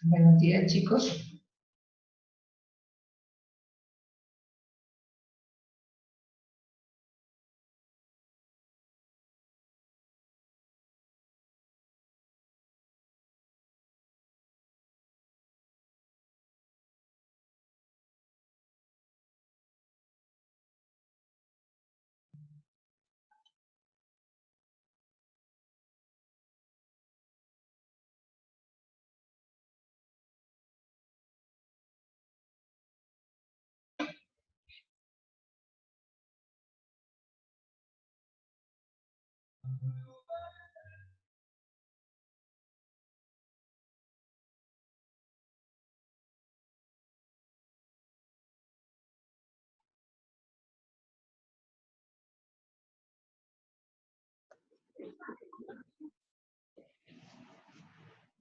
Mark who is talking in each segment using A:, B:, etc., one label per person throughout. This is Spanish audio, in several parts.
A: Buenos días, chicos.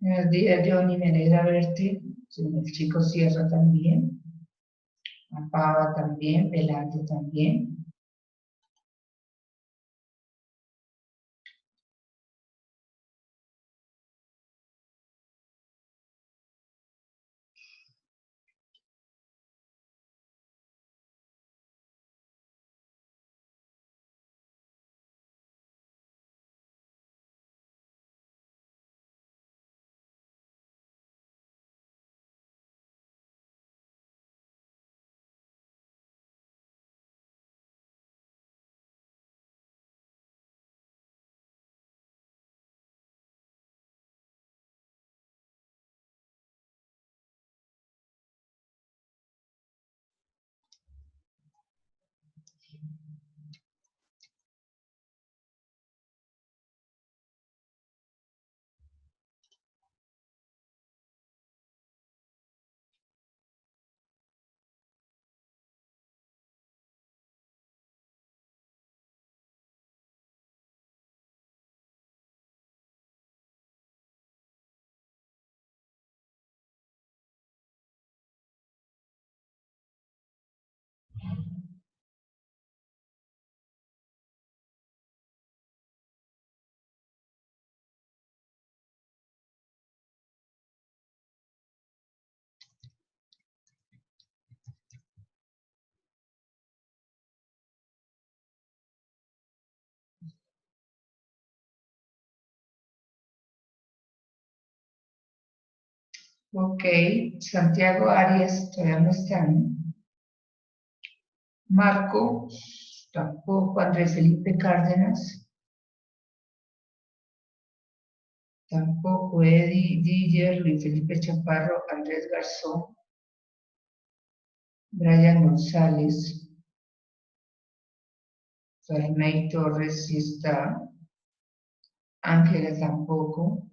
A: Buenos días, Johnny. Me alegra verte. El chico Sierra también. La Pava también. Velante también. Ok. Santiago Arias todavía no está, ¿no? Marco tampoco. Andrés Felipe Cárdenas tampoco. Eddie Diller, Luis Felipe Chaparro, Andrés Garzón, Brian González, Jaime Torres sí está. Ángela tampoco.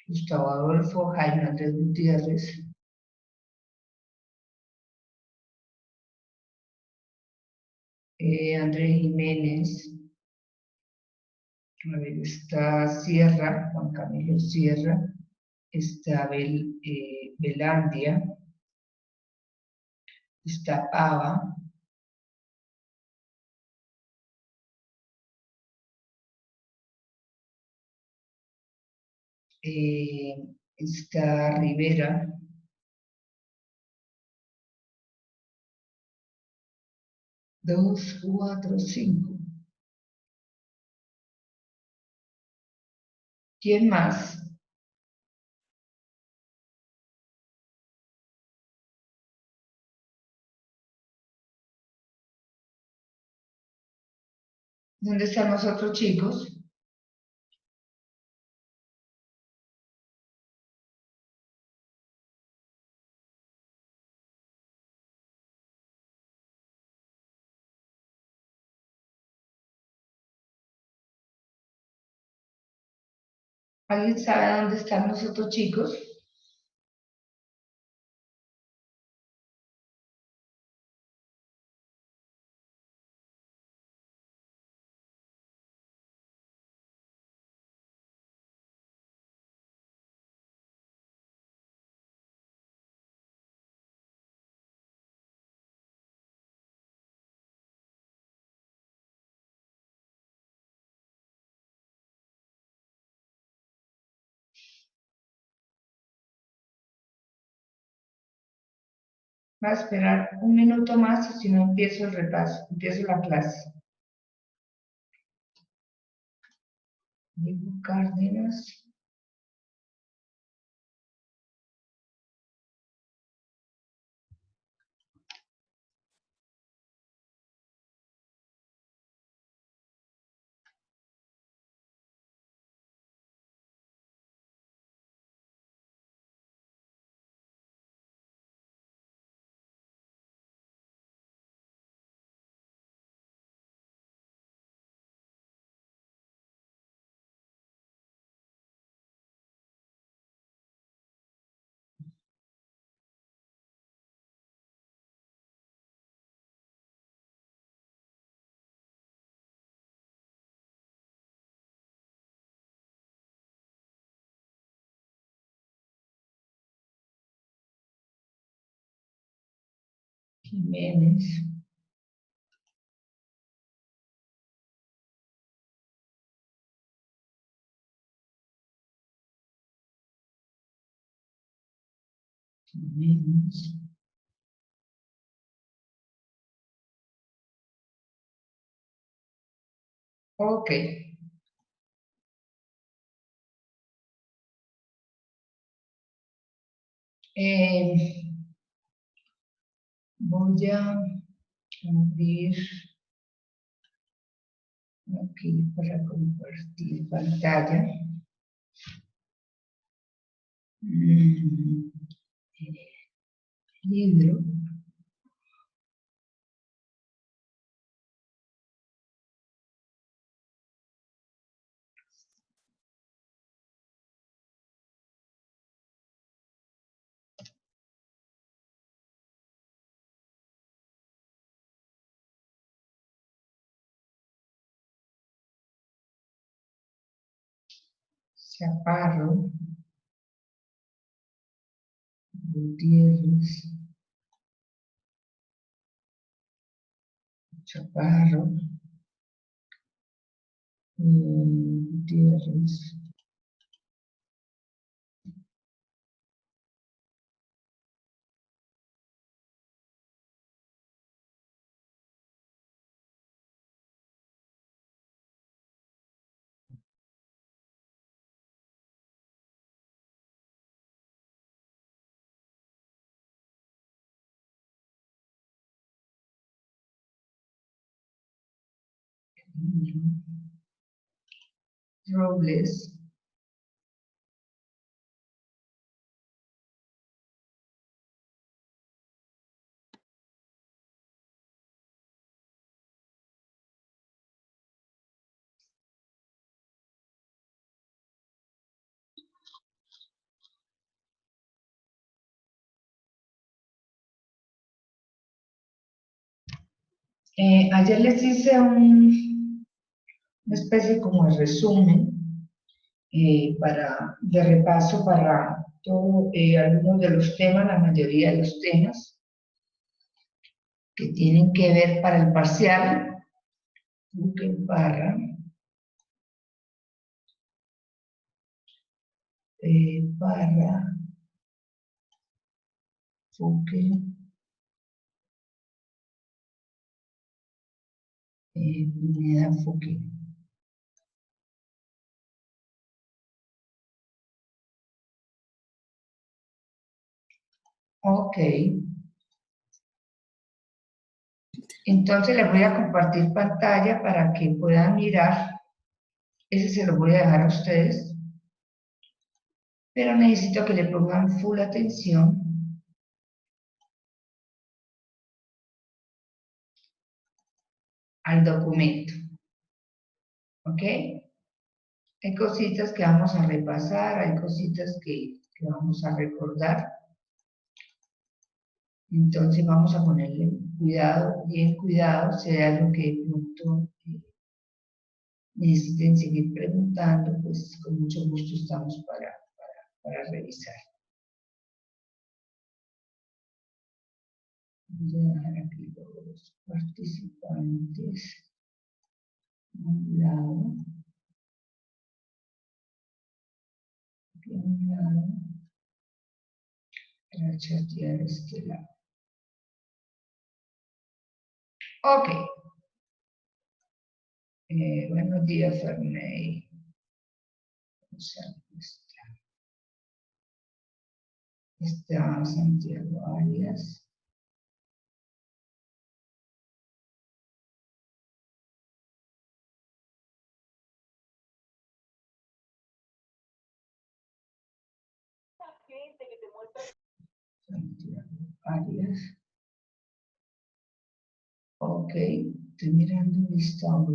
A: Gustavo Adolfo, Jaime Andrés Gutiérrez, Andrés Jiménez, a ver, está Sierra, Juan Camilo Sierra, está Belandia, está Pava, está Rivera, 2, 4, 5. ¿Quién más? ¿Dónde están los otros chicos? ¿Alguien sabe dónde están los otros chicos? Va a esperar un minuto más y si no empiezo el repaso, empiezo la clase. Diego Cárdenas. Jiménez. Jiménez. Ok. Voy a abrir aquí para compartir pantalla. Mm, libro. Chaparro. Gutiérrez. Chaparro. Gutiérrez. Robles. Ayer les hice una especie como de resumen de repaso para todo, algunos de los temas, la mayoría de los temas que tienen que ver para el parcial. Duque Parra, Parra, Duque, Pineda, Duque. Ok. Entonces les voy a compartir pantalla para que puedan mirar. Ese se lo voy a dejar a ustedes. Pero necesito que le pongan full atención al documento. ¿Ok? Hay cositas que vamos a repasar, hay cositas que vamos a recordar. Entonces vamos a ponerle cuidado, bien cuidado, sea algo que de pronto necesiten seguir preguntando, pues con mucho gusto estamos para revisar. Voy a dejar aquí los participantes a un lado. Aquí a un lado. Para chatear este lado. Ok. Buenos días, Ferney. Está Santiago Arias. Santiago Arias. Ok, estoy mirando un listado.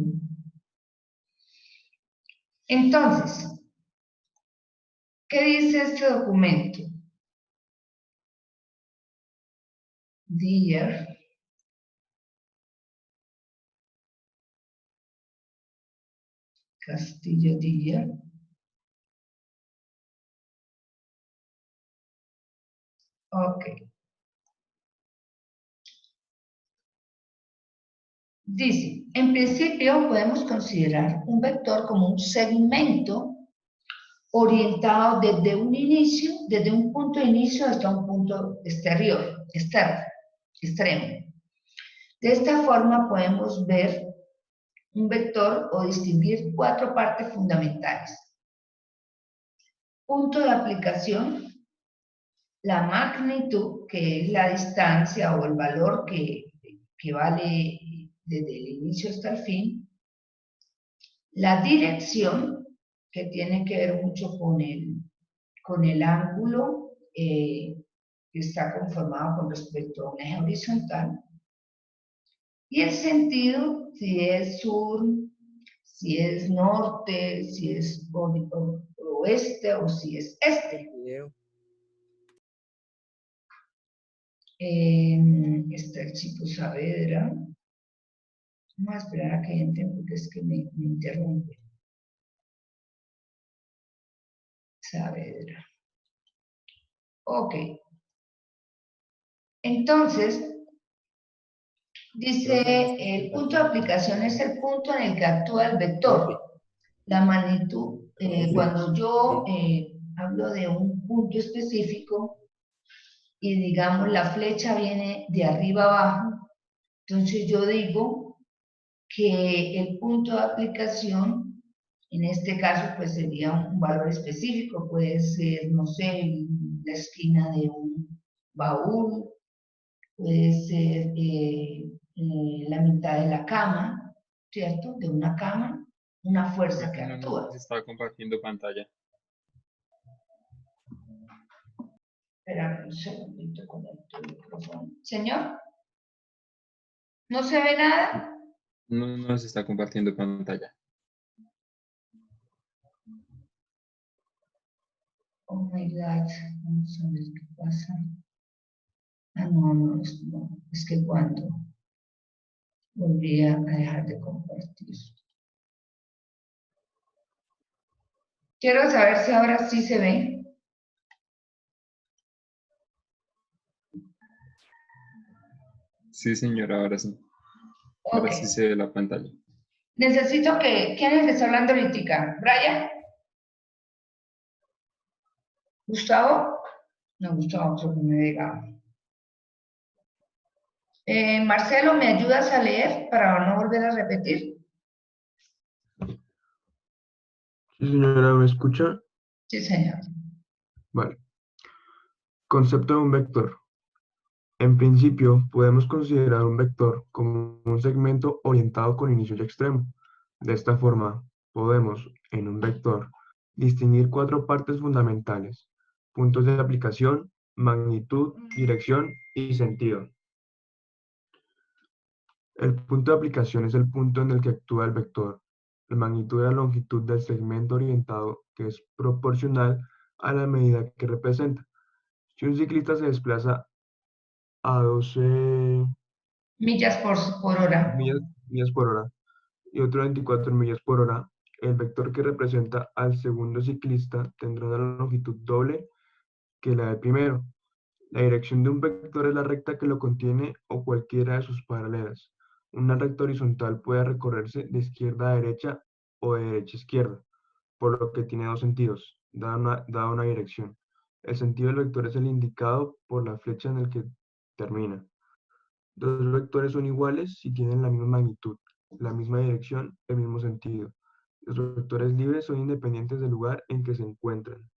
A: Entonces, ¿qué dice este documento? Dear Castillo Dear. Ok. Dice, en principio podemos considerar un vector como un segmento orientado desde un inicio, desde un punto de inicio hasta un punto exterior, extremo. De esta forma podemos ver un vector o distinguir cuatro partes fundamentales. Punto de aplicación, la magnitud, que es la distancia o el valor que vale desde el inicio hasta el fin. La dirección, que tiene que ver mucho con el ángulo que está conformado con respecto a un eje horizontal. Y el sentido, si es sur, si es norte, si es oeste o si es este. Está el Chico Saavedra. Vamos a esperar a que entren porque es que me interrumpe. Saavedra. Ok. Entonces, dice, el punto de aplicación es el punto en el que actúa el vector. La magnitud, cuando yo hablo de un punto específico y digamos la flecha viene de arriba abajo, entonces yo digo que el punto de aplicación, en este caso, pues sería un valor específico, puede ser, no sé, la esquina de un baúl, puede ser la mitad de la cama, ¿cierto? De una cama, una fuerza que actúa.
B: Se está compartiendo pantalla.
A: Espera un segundito con el micrófono. Señor, ¿no se ve nada?
B: No se está compartiendo pantalla.
A: Oh my God, vamos a ver qué pasa. Ah, no, es que cuando volví a dejar de compartir. Quiero saber si ahora sí se ve.
B: Sí, señora, ahora sí. Ahora
A: Ok.
B: sí se ve la pantalla.
A: Necesito que, ¿quién es el que está hablando ahorita? ¿Brian? ¿Gustavo? No, Gustavo, creo que me diga. Marcelo, ¿me ayudas a leer para no volver a repetir?
C: Sí, señora, ¿me escucha?
A: Sí, señor.
C: Vale. Concepto de un vector. En principio, podemos considerar un vector como un segmento orientado con inicio y extremo. De esta forma, podemos, en un vector, distinguir cuatro partes fundamentales: puntos de aplicación, magnitud, dirección y sentido. El punto de aplicación es el punto en el que actúa el vector. La magnitud es la longitud del segmento orientado, que es proporcional a la medida que representa. Si un ciclista se desplaza a 12
A: Millas por hora.
C: millas por hora y otro 24 millas por hora, el vector que representa al segundo ciclista tendrá una longitud doble que la del primero. La dirección de un vector es la recta que lo contiene o cualquiera de sus paralelas. Una recta horizontal puede recorrerse de izquierda a derecha o de derecha a izquierda, por lo que tiene dos sentidos, dada una dirección. El sentido del vector es el indicado por la flecha en el que termina. Dos vectores son iguales si tienen la misma magnitud, la misma dirección, el mismo sentido. Los vectores libres son independientes del lugar en que se encuentran.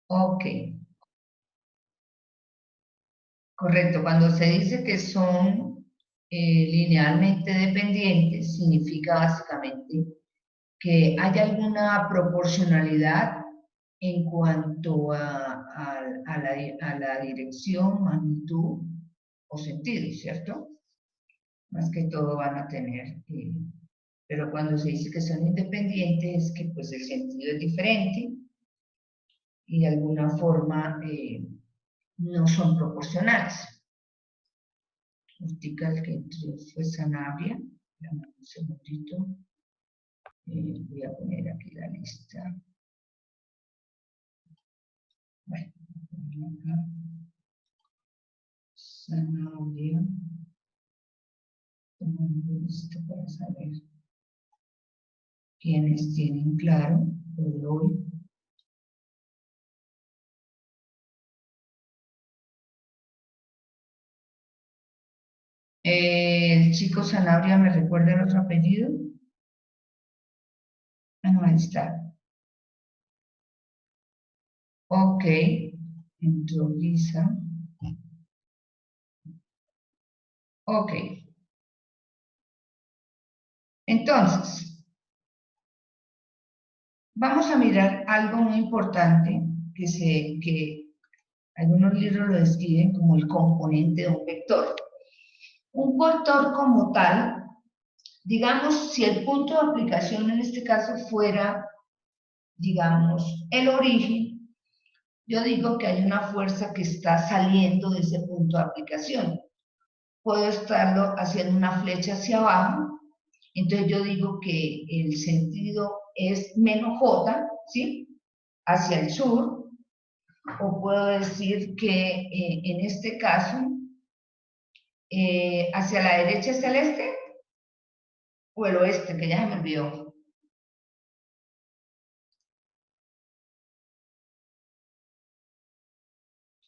A: Ok, correcto. Cuando se dice que son linealmente dependientes, significa básicamente que hay alguna proporcionalidad en cuanto a la dirección, magnitud o sentido, ¿cierto? Más que todo van a tener, pero cuando se dice que son independientes es que pues el sentido es diferente y de alguna forma no son proporcionales. Hortical que entró fue Sanabria. Dame un segundito. Voy a poner aquí la lista. Bueno, acá. Sanabria. Tomando esto para saber quiénes tienen claro lo de hoy. El chico Sanabria, ¿me recuerda el otro apellido? Ah, no, ahí está. Ok, entró Lisa. Ok. Entonces, vamos a mirar algo muy importante que algunos libros lo describen como el componente de un vector. Un vector como tal, digamos, si el punto de aplicación en este caso fuera, digamos, el origen, yo digo que hay una fuerza que está saliendo de ese punto de aplicación. Puedo estarlo haciendo una flecha hacia abajo, entonces yo digo que el sentido es menos J, ¿sí? Hacia el sur, o puedo decir que en este caso, hacia la derecha es el este, o el oeste, que ya se me olvidó.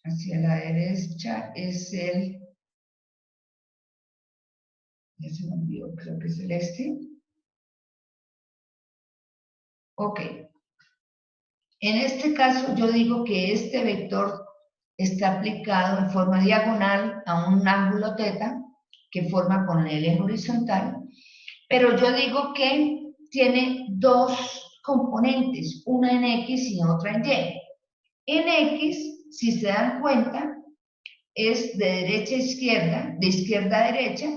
A: Hacia la derecha es el, ya se me olvidó, creo que es el este. Ok. En este caso yo digo que este vector está aplicado en forma diagonal a un ángulo θ que forma con el eje horizontal, pero yo digo que tiene dos componentes, una en X y otra en Y. En X, si se dan cuenta, es de derecha a izquierda, de izquierda a derecha,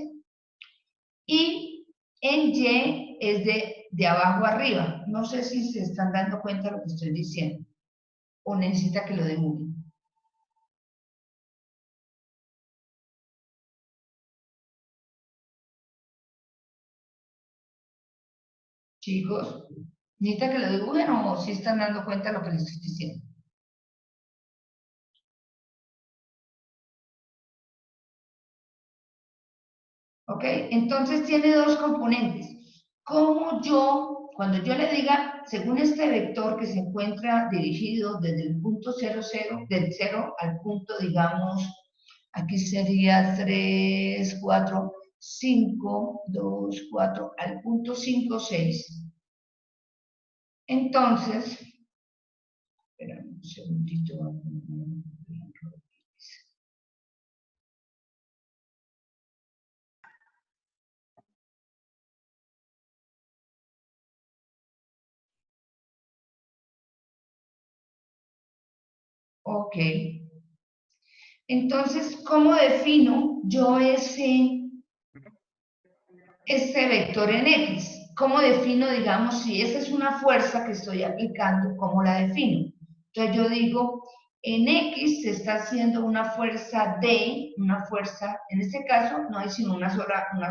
A: y en Y es de abajo a arriba. No sé si se están dando cuenta de lo que estoy diciendo, o necesita que lo dibuje. Chicos, ¿necesita que lo dibujen o si están dando cuenta de lo que les estoy diciendo? ¿Ok? Entonces tiene dos componentes. Como yo, cuando yo le diga, según este vector que se encuentra dirigido desde el punto 0, 0, del 0 al punto, digamos, aquí sería 3, 4, 5, 2, 4, al punto 5, 6. Entonces, espérame un segundito. Ok. Entonces, ¿cómo defino yo este vector en X? ¿Cómo defino, digamos, si esa es una fuerza que estoy aplicando, cómo la defino? Entonces yo digo, en X se está haciendo una fuerza D, una fuerza, en este caso no hay sino un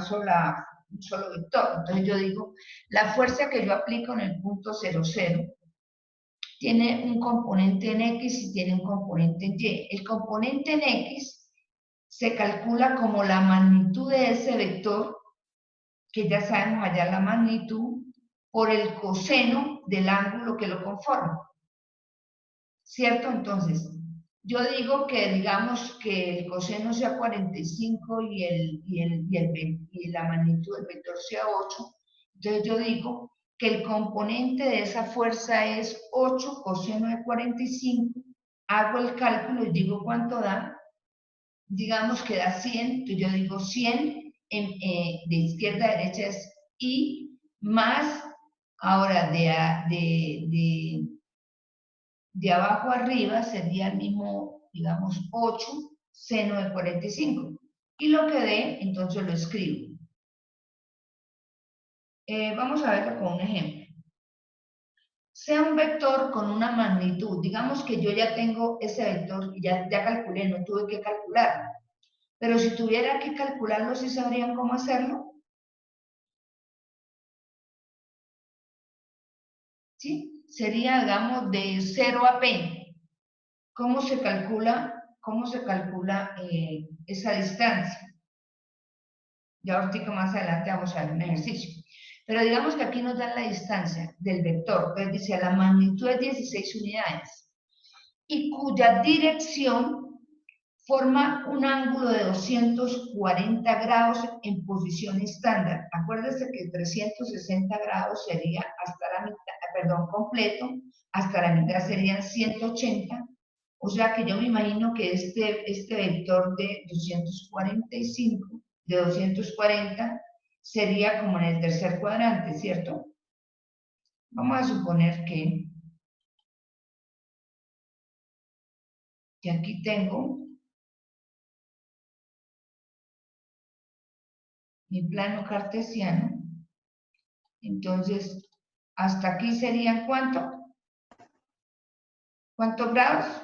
A: solo vector. Entonces yo digo, la fuerza que yo aplico en el punto 0, 0, tiene un componente en X y tiene un componente en Y. El componente en X se calcula como la magnitud de ese vector, que ya sabemos hallar la magnitud, por el coseno del ángulo que lo conforma. ¿Cierto? Entonces, yo digo que digamos que el coseno sea 45 y la magnitud del vector sea 8. Entonces yo digo que el componente de esa fuerza es 8 coseno de 45. Hago el cálculo y digo cuánto da. Digamos que da 100, entonces yo digo 100 de izquierda a derecha es I más, ahora de abajo arriba sería el mismo, digamos, 8 seno de 45. Y lo que dé, entonces lo escribo. Vamos a verlo con un ejemplo. Sea un vector con una magnitud, digamos que yo ya tengo ese vector, ya calculé, no tuve que calcularlo. Pero si tuviera que calcularlo, ¿sí sabrían cómo hacerlo? ¿Sí? Sería, digamos, de 0 a p. ¿Cómo se calcula esa distancia? Ya ahorita más adelante vamos a ver un ejercicio. Pero digamos que aquí nos dan la distancia del vector, pues dice la magnitud es 16 unidades y cuya dirección forma un ángulo de 240 grados en posición estándar. Acuérdense que 360 grados sería hasta la mitad, perdón, completo, hasta la mitad serían 180. O sea que yo me imagino que este vector de 240 sería como en el tercer cuadrante, ¿cierto? Vamos a suponer que aquí tengo mi plano cartesiano. Entonces, hasta aquí serían ¿cuánto? ¿Cuántos grados?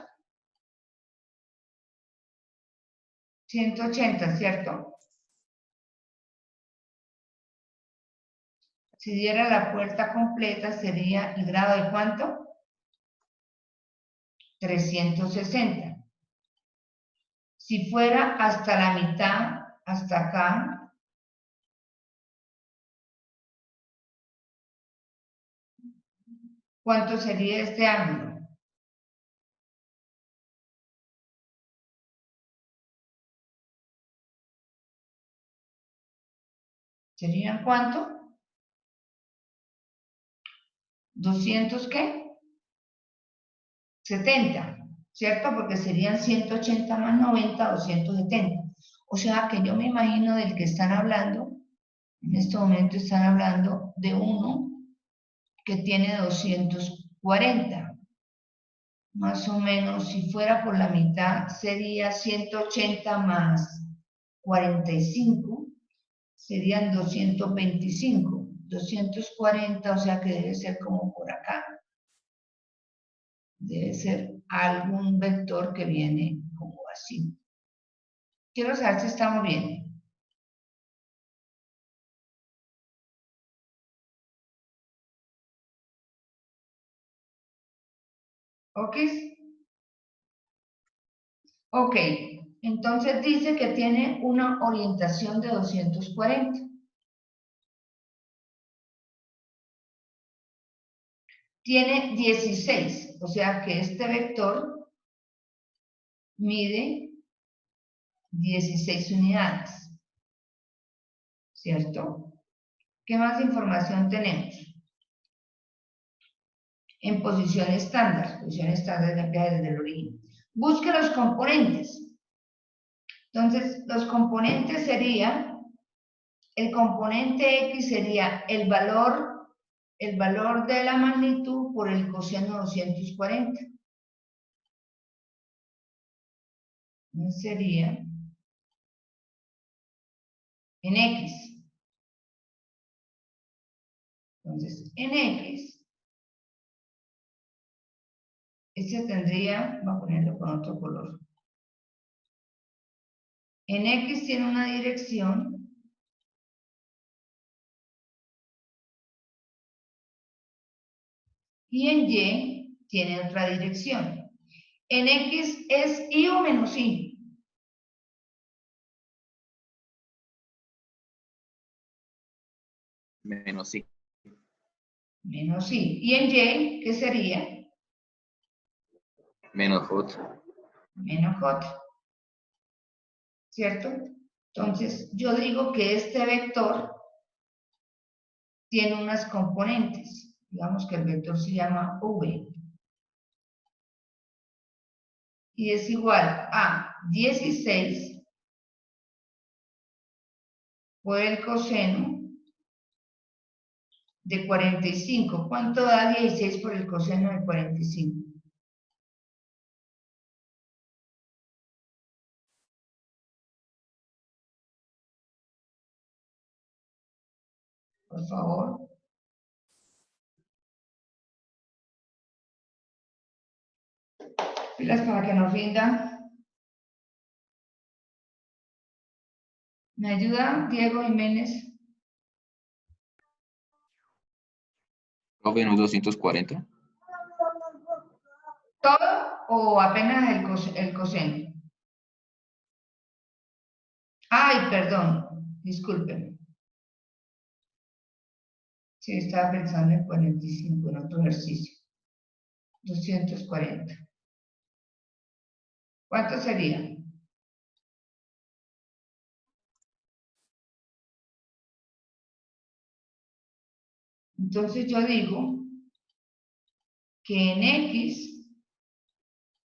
A: 180, ¿cierto? Si diera la puerta completa, sería el grado de ¿cuánto? 360. Si fuera hasta la mitad, hasta acá, ¿cuánto sería este ángulo? ¿Serían cuánto? 200, ¿qué? 70, ¿cierto? Porque serían 180 más 90, 270. O sea que yo me imagino del que están hablando, en este momento están hablando de uno que tiene 240. Más o menos, si fuera por la mitad, sería 180 más 45, serían 225. 240, o sea que debe ser como por acá. Debe ser algún vector que viene como así. Quiero saber si estamos bien. ¿Ok? Ok, entonces dice que tiene una orientación de 240. Tiene 16, o sea que este vector mide 16 unidades, ¿cierto? ¿Qué más información tenemos? En posición estándar de viaje desde el origen. Busque los componentes. Entonces, los componentes serían, el componente X sería el valor de la magnitud por el coseno 240. Sería en X. Entonces, en X, este tendría, voy a ponerlo con otro color. En X tiene una dirección y en Y tiene otra dirección. En X es Y o menos Y.
D: Menos I.
A: Menos Y. ¿Y en Y qué sería?
D: Menos J.
A: menos j, ¿cierto? Entonces, yo digo que este vector tiene unas componentes. Digamos que el vector se llama v. Y es igual a 16 por el coseno de 45. ¿Cuánto da 16 por el coseno de 45? Por favor. Pilas para que nos rinda. ¿Me ayuda Diego Jiménez?
D: Profe, ¿no es 240?
A: ¿Todo o apenas el coseno? Ay, perdón, discúlpenme. Sí, estaba pensando en 45, en otro ejercicio. 240. ¿Cuánto sería? Entonces yo digo que en X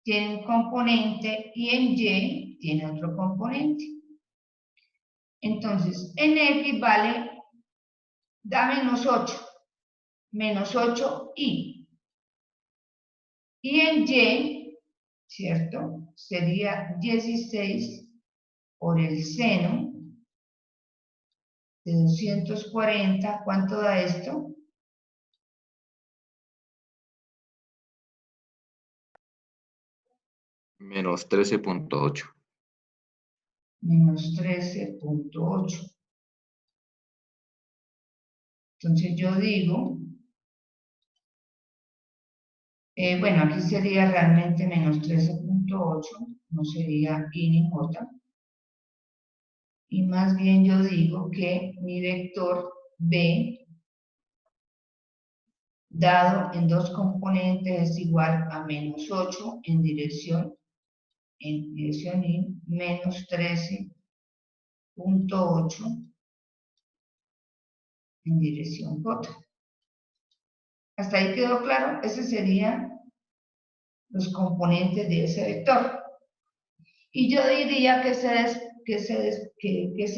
A: tiene un componente y en Y tiene otro componente. Entonces, en X vale, da menos 8i. Y en Y, ¿cierto? Sería 16 por el seno de 240. ¿Cuánto da esto?
D: Menos 13.8.
A: Menos 13.8. Entonces yo digo, bueno, aquí sería realmente menos 13.8, no sería i ni j. Y más bien yo digo que mi vector b, dado en dos componentes, es igual a menos 8 en dirección y, menos 13.8 en dirección j. ¿Hasta ahí quedó claro? Esos serían los componentes de ese vector. Y yo diría que se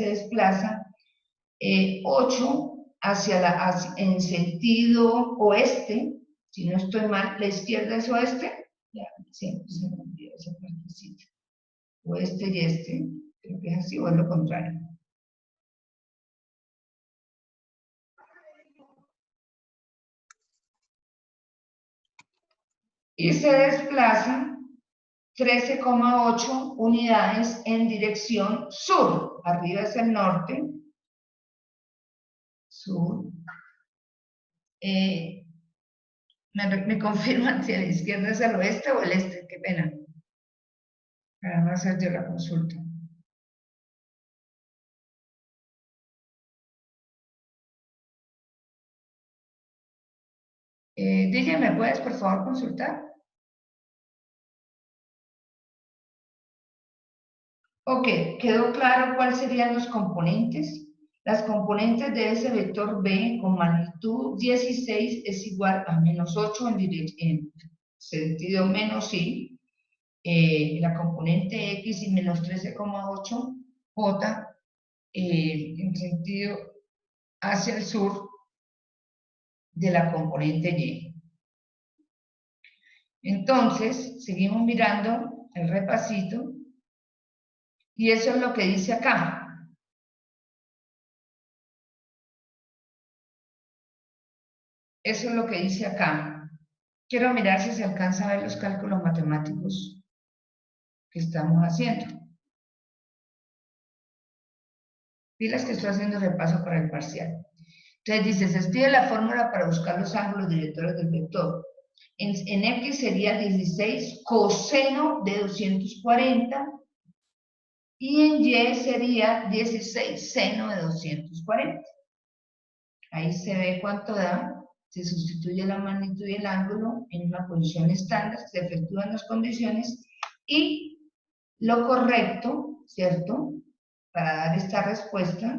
A: desplaza 8 en sentido oeste. Si no estoy mal, la izquierda es oeste. Ya, siempre se me olvida esa partecita. Oeste y este, creo que es así, o es lo contrario. Y se desplaza 13,8 unidades en dirección sur. Arriba es el norte. Sur. ¿Me confirman si a la izquierda es el oeste o el este? Qué pena. Para no hacer yo la consulta. DJ, ¿me puedes por favor consultar? Ok, ¿quedó claro cuáles serían los componentes? Las componentes de ese vector B con magnitud 16 es igual a menos 8 en sentido menos i, la componente X y menos 13,8 J en sentido hacia el sur de la componente Y. Entonces, seguimos mirando el repasito y eso es lo que dice acá. Eso es lo que dice acá. Quiero mirar si se alcanza a ver los cálculos matemáticos que estamos haciendo. Pilas que estoy haciendo repaso para el parcial. Entonces dice, se escribe la fórmula para buscar los ángulos directores del vector. En X sería 16 coseno de 240 y en Y sería 16 seno de 240. Ahí se ve cuánto da. Se sustituye la magnitud y el ángulo en una posición estándar, se efectúan las condiciones y Lo correcto, ¿cierto? Para dar esta respuesta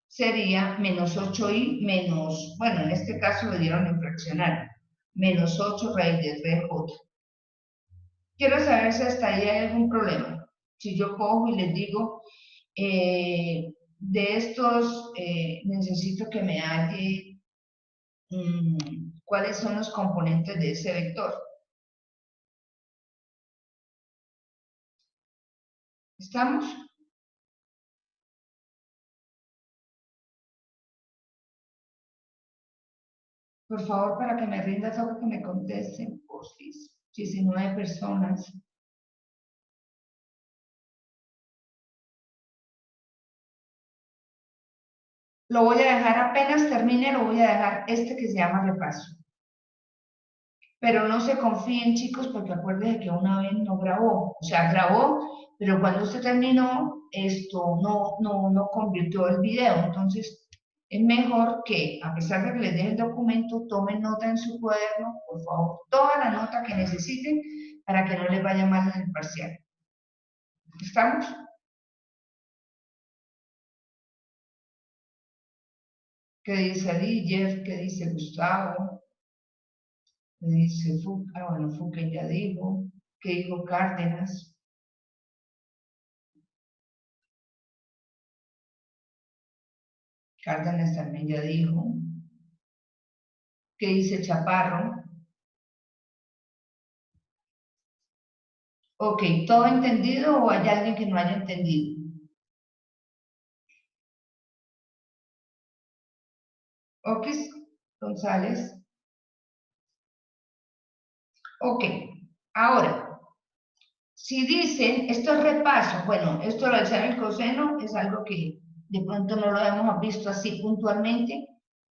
A: sería menos 8i menos, bueno, en este caso lo dieron en fraccionario, menos 8 raíz de 3j. Quiero saber si hasta ahí hay algún problema. Si yo cojo y les digo, de estos, necesito que me halle cuáles son los componentes de ese vector. ¿Estamos? Por favor, para que me rinda todo, que me contesten, porfis. 19 personas. Lo voy a dejar apenas termine, lo voy a dejar este que se llama repaso. Pero no se confíen, chicos, porque acuérdense que una vez no grabó. O sea, grabó, pero cuando usted terminó, esto no convirtió el video. Entonces, es mejor que, a pesar de que les deje el documento, tomen nota en su cuaderno, por favor, toda la nota que necesiten para que no les vaya mal en el parcial. ¿Estamos? ¿Qué dice Díger? ¿Qué dice Gustavo? ¿Qué dice Fuque? Ah, bueno, Fuque ya dijo. ¿Qué dijo Cárdenas? Cárdenas también ya dijo. ¿Qué dice Chaparro? Ok, ¿todo entendido o hay alguien que no haya entendido? Ok, González. Ok, ahora, si dicen, esto es repaso, bueno, esto lo de el coseno es algo que de pronto no lo hemos visto así puntualmente.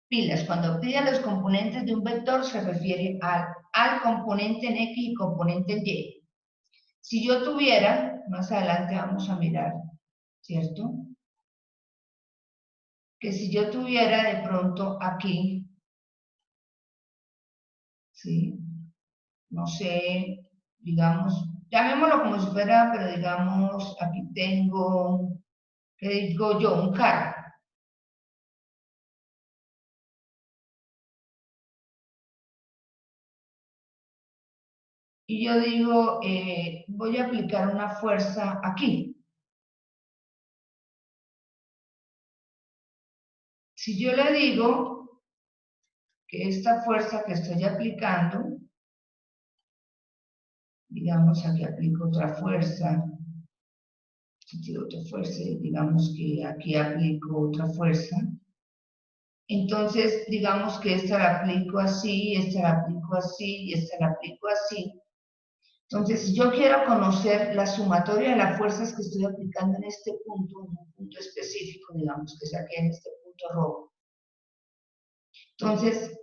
A: Pilas, cuando pide los componentes de un vector se refiere al componente en X y componente en Y. Si yo tuviera, más adelante vamos a mirar, ¿cierto? Que si yo tuviera de pronto aquí, ¿sí? No sé, digamos, llamémoslo como si fuera, pero digamos, aquí tengo, ¿qué digo yo? Un carro. Y yo digo, voy a aplicar una fuerza aquí. Si yo le digo que esta fuerza que estoy aplicando, digamos, aquí aplico otra fuerza, digamos que aquí aplico otra fuerza. Entonces, digamos que esta la aplico así, esta la aplico así, y esta la aplico así. Entonces, si yo quiero conocer la sumatoria de las fuerzas que estoy aplicando en este punto, en un punto específico, digamos que es aquí en este punto rojo. Entonces,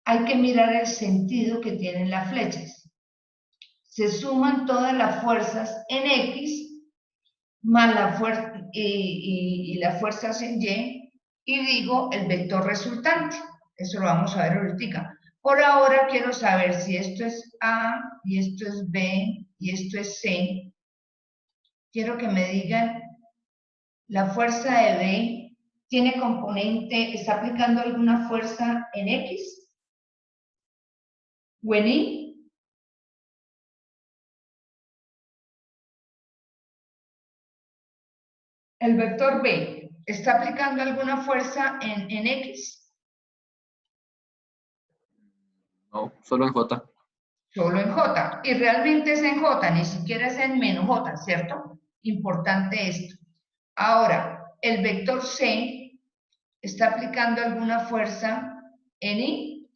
A: hay que mirar el sentido que tienen las flechas. Se suman todas las fuerzas en X más la fuerza y las fuerzas en y digo el vector resultante. Eso lo vamos a ver ahorita. Por ahora quiero saber si esto es A y esto es B y esto es C. Quiero que me digan la fuerza de B tiene componente, ¿está aplicando alguna fuerza en X o en Y? El vector B, ¿está aplicando alguna fuerza en X?
D: No, solo en J.
A: Solo en J. Y realmente es en J, ni siquiera es en menos J, ¿cierto? Importante esto. Ahora, el vector C está aplicando alguna fuerza en Y.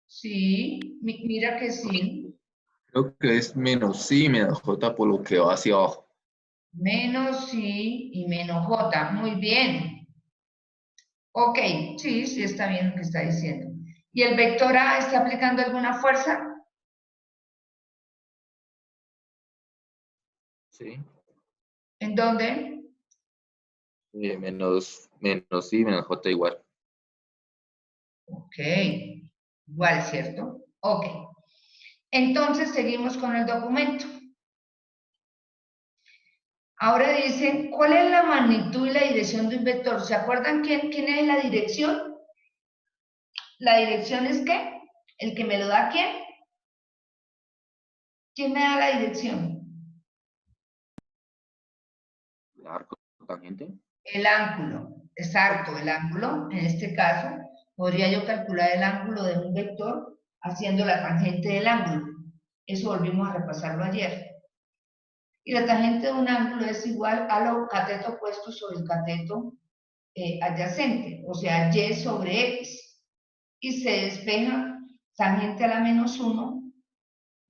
A: Sí, mira que sí.
D: Creo que es menos I menos J por lo que va hacia abajo.
A: Menos I y menos J. Muy bien. Ok, sí, sí está bien lo que está diciendo. ¿Y el vector A está aplicando alguna fuerza?
D: Sí.
A: ¿En dónde?
D: Menos I menos J igual.
A: Ok, Igual, ¿cierto? Ok. Entonces, seguimos con el documento. Ahora dicen, ¿cuál es la magnitud y la dirección de un vector? ¿Se acuerdan quién es la dirección? ¿La dirección es qué? ¿El que me lo da quién? ¿Quién me da la dirección?
D: El arco tangente.
A: El ángulo, exacto, el ángulo. En este caso, podría yo calcular el ángulo de un vector haciendo la tangente del ángulo. Eso volvimos a repasarlo ayer. Y la tangente de un ángulo es igual a lo cateto opuesto sobre el cateto adyacente, o sea, y sobre x. Y se despeja tangente a la menos 1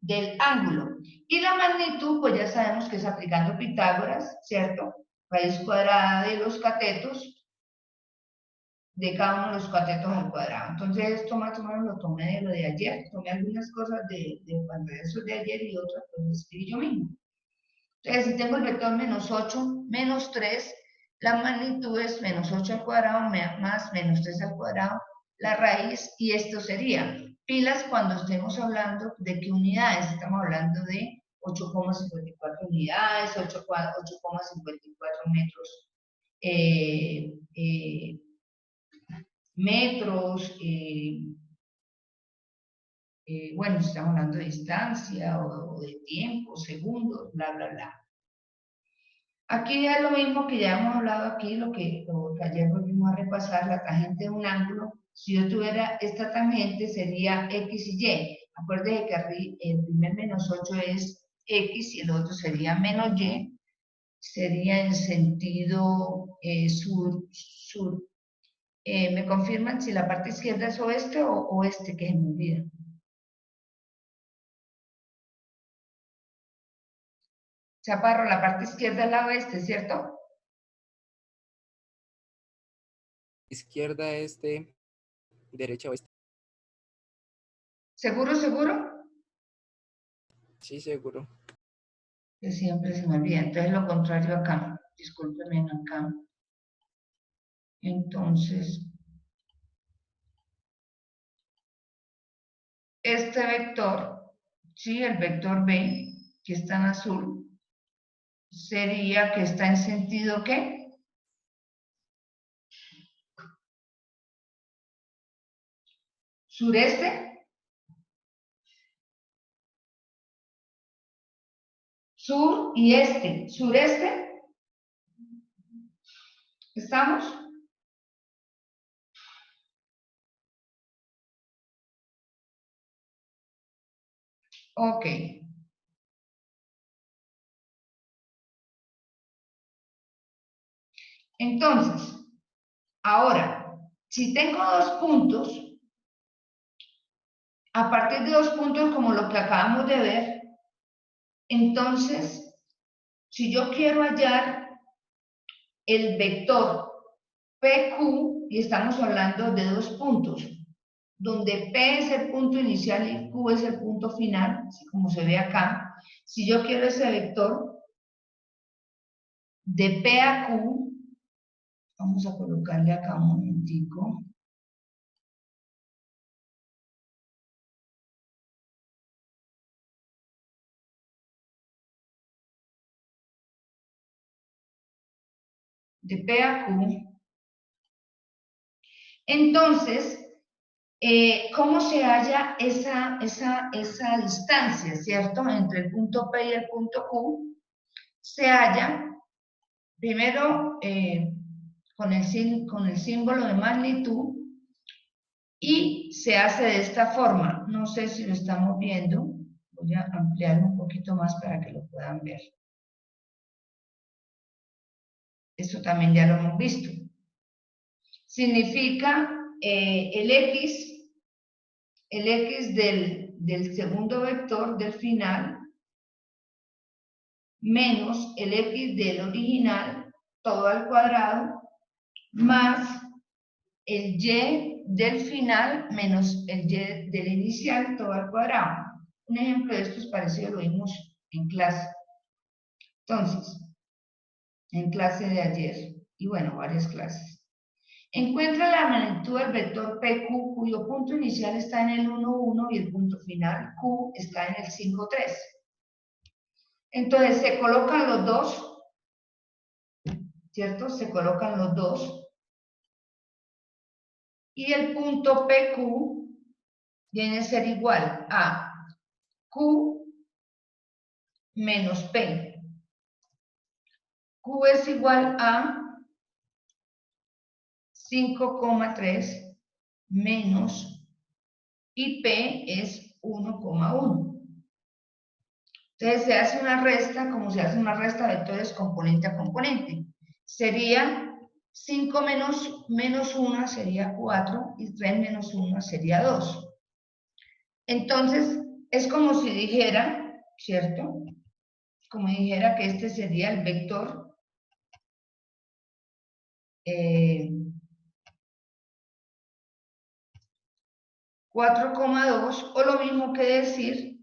A: del ángulo. Y la magnitud, pues ya sabemos que es aplicando Pitágoras, ¿cierto? Raíz cuadrada de los catetos, de cada uno de los catetos al cuadrado. Entonces esto más o menos lo tomé de lo de ayer, tomé algunas cosas de esos de ayer y otras pues escribí yo mismo. Entonces si tengo el vector menos 8, menos 3, la magnitud es menos 8 al cuadrado más menos 3 al cuadrado, la raíz, y esto sería pilas cuando estemos hablando de qué unidades, estamos hablando de 8,54 unidades, 8,54 metros, bueno, estamos hablando de distancia o de tiempo, segundos, bla, bla, bla. Aquí es lo mismo que ya hemos hablado aquí, lo que ayer volvimos a repasar, la tangente de un ángulo. Si yo tuviera esta tangente sería X y Y. Acuérdense que el primer menos 8 es X y el otro sería menos Y. Sería en sentido sur. ¿Me confirman si la parte izquierda es oeste o oeste, que se me olvida? Chaparro, la parte izquierda es la oeste, ¿cierto?
E: Izquierda, este, derecha, oeste.
A: ¿Seguro, seguro?
E: Sí, seguro.
A: Que siempre se me olvida. Entonces lo contrario acá. Discúlpenme acá. Entonces, este vector, sí, el vector B, que está en azul, sería que está en sentido ¿qué? Sureste. Sur y este. Sureste. ¿Estamos? Ok. Entonces, ahora, si tengo dos puntos, a partir de dos puntos como lo que acabamos de ver, entonces, si yo quiero hallar el vector PQ, y estamos hablando de dos puntos, donde P es el punto inicial y Q es el punto final, así como se ve acá. Si yo quiero ese vector de P a Q, vamos a colocarle acá un momentico. De P a Q. Entonces, ¿cómo se halla esa distancia, cierto? Entre el punto P y el punto Q. Se halla, primero, con el símbolo de magnitud, y se hace de esta forma. No sé si lo estamos viendo. Voy a ampliarlo un poquito más para que lo puedan ver. Esto también ya lo hemos visto. Significa el X del segundo vector del final menos el X del original, todo al cuadrado, más el Y del final menos el Y del inicial, todo al cuadrado. Un ejemplo de esto es parecido, lo vimos en clase. Entonces, en clase de ayer, y bueno, varias clases. Encuentra la magnitud del vector PQ cuyo punto inicial está en el 1, 1 y el punto final Q está en el 5, 3. Entonces se colocan los dos, ¿cierto? Se colocan los dos. Y el punto PQ viene a ser igual a Q menos P. Q es igual a 5,3 menos y P es 1,1. Entonces se hace una resta, como se hace una resta de vectores componente a componente. Sería 5 menos 1 sería 4 y 3 menos 1 sería 2. Entonces es como si dijera, ¿cierto? Como dijera que este sería el vector 4,2 o lo mismo que decir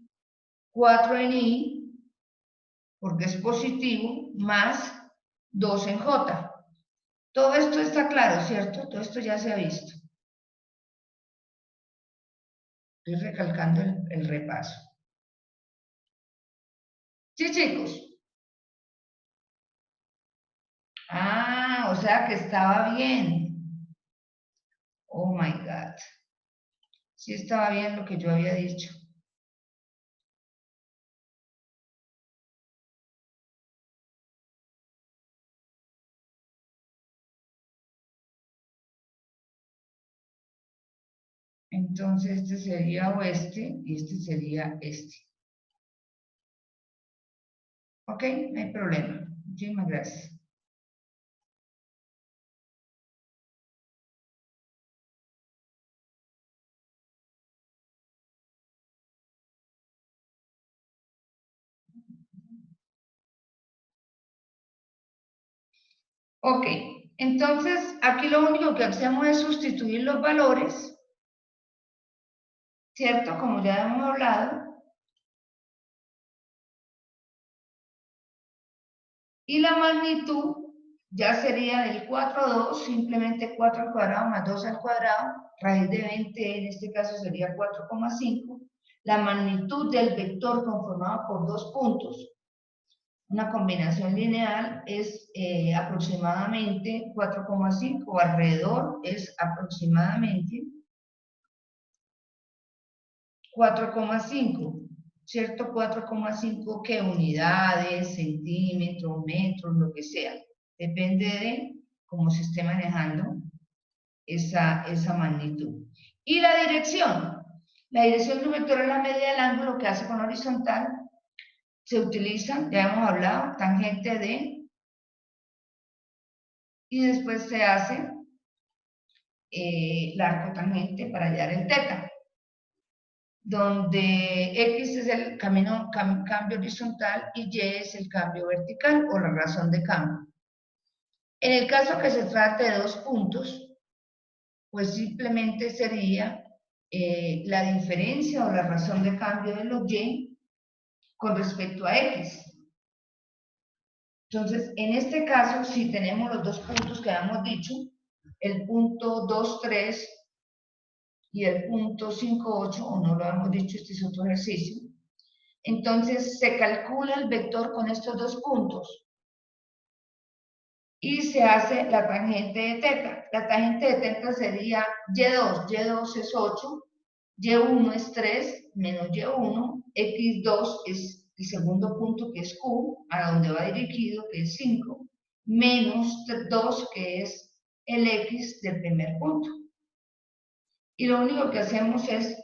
A: 4 en I, porque es positivo, más 2 en J. Todo esto está claro, ¿cierto? Todo esto ya se ha visto. Estoy recalcando el repaso. Sí, chicos. Ah, o sea que estaba bien. Oh my God. Sí estaba bien lo que yo había dicho. Entonces este sería oeste y este sería este. Ok, no hay problema. Muchísimas gracias. Ok, entonces aquí lo único que hacemos es sustituir los valores, ¿cierto? Como ya hemos hablado. Y la magnitud ya sería del 4 a 2, simplemente 4 al cuadrado más 2 al cuadrado, raíz de 20 en este caso sería 4,5. La magnitud del vector conformado por dos puntos, una combinación lineal, es aproximadamente 4,5, o alrededor es aproximadamente 4,5, ¿cierto? 4,5 que unidades, centímetros, metros, lo que sea. Depende de cómo se esté manejando esa magnitud. Y la dirección. La dirección de un vector es la media del ángulo que hace con la horizontal. Se utiliza, ya hemos hablado, tangente de, y después se hace la arcotangente para hallar el teta, donde X es el cambio horizontal y Y es el cambio vertical o la razón de cambio. En el caso que se trate de dos puntos, pues simplemente sería la diferencia o la razón de cambio de los Y con respecto a X. Entonces, en este caso, si tenemos los dos puntos que habíamos dicho, el punto 2, 3 y el punto 5, 8, o no lo hemos dicho, este es otro ejercicio, entonces se calcula el vector con estos dos puntos y se hace la tangente de teta. La tangente de teta sería Y2, Y2 es 8, Y1 es 3 menos Y1, X2 es el segundo punto que es Q, a donde va dirigido que es 5, menos 2 que es el X del primer punto. Y lo único que hacemos es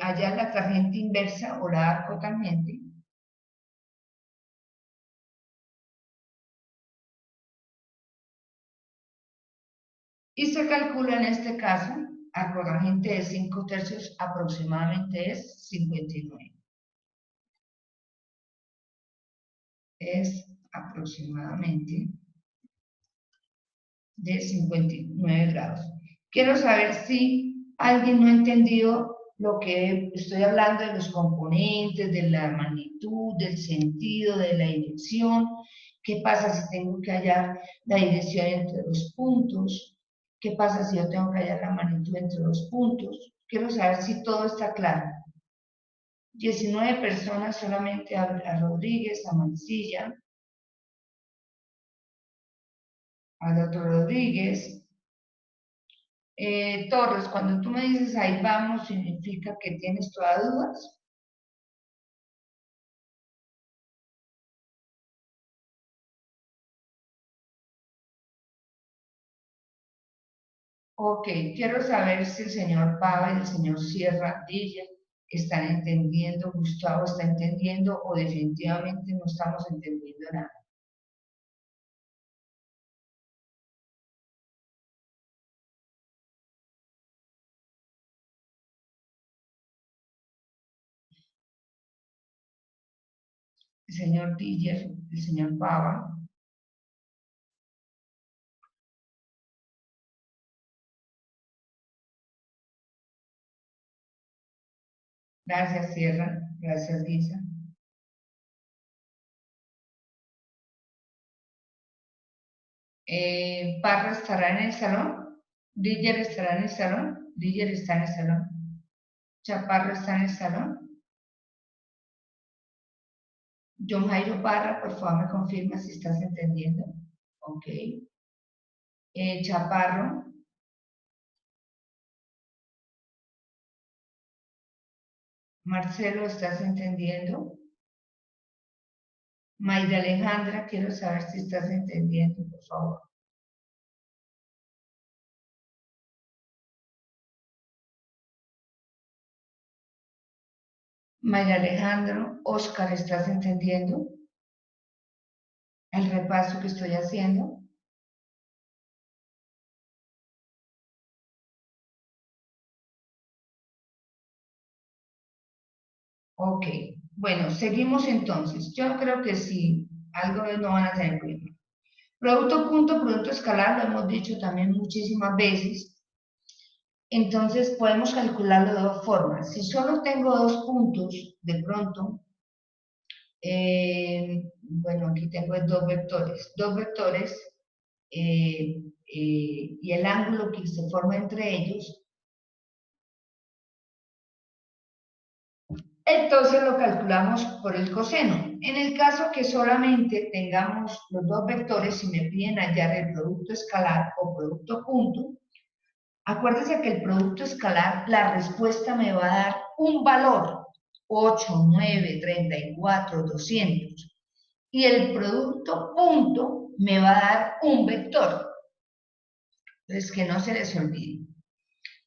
A: hallar la tangente inversa o la arcotangente. Y se calcula en este caso, arcotangente de 5 tercios aproximadamente es 59. Es aproximadamente de 59 grados. Quiero saber si alguien no ha entendido lo que estoy hablando de los componentes, de la magnitud, del sentido, de la dirección. ¿Qué pasa si tengo que hallar la dirección entre los puntos? ¿Qué pasa si yo tengo que hallar la magnitud entre dos puntos? Quiero saber si todo está claro. 19 personas solamente a Rodríguez, a Mancilla, a otro Rodríguez. Torres, cuando tú me dices ahí vamos, ¿significa que tienes todas dudas? Ok, quiero saber si el señor Pava y el señor Sierra Dilla están entendiendo, Gustavo está entendiendo o definitivamente no estamos entendiendo nada. El señor Diller, el señor Pava. Gracias, Sierra. Gracias, Lisa. Parra estará en el salón. Diller estará en el salón. Diller está en el salón. Chaparro está en el salón. John Jairo Parra, por favor, me confirma si estás entendiendo. Ok. Chaparro. Marcelo, ¿estás entendiendo? Mayra Alejandra, quiero saber si estás entendiendo, por favor. Mayra Alejandro, Oscar, ¿estás entendiendo el repaso que estoy haciendo? Ok, bueno, seguimos entonces. Yo creo que sí, algo no van a tener problema. Producto punto, producto escalar, lo hemos dicho también muchísimas veces. Entonces podemos calcularlo de dos formas. Si solo tengo dos puntos, de pronto, bueno, aquí tengo dos vectores y el ángulo que se forma entre ellos. Entonces lo calculamos por el coseno. En el caso que solamente tengamos los dos vectores y me piden hallar el producto escalar o producto punto, acuérdense que el producto escalar, la respuesta me va a dar un valor, 8, 9, 34, 200. Y el producto punto me va a dar un vector. Entonces, que no se les olvide.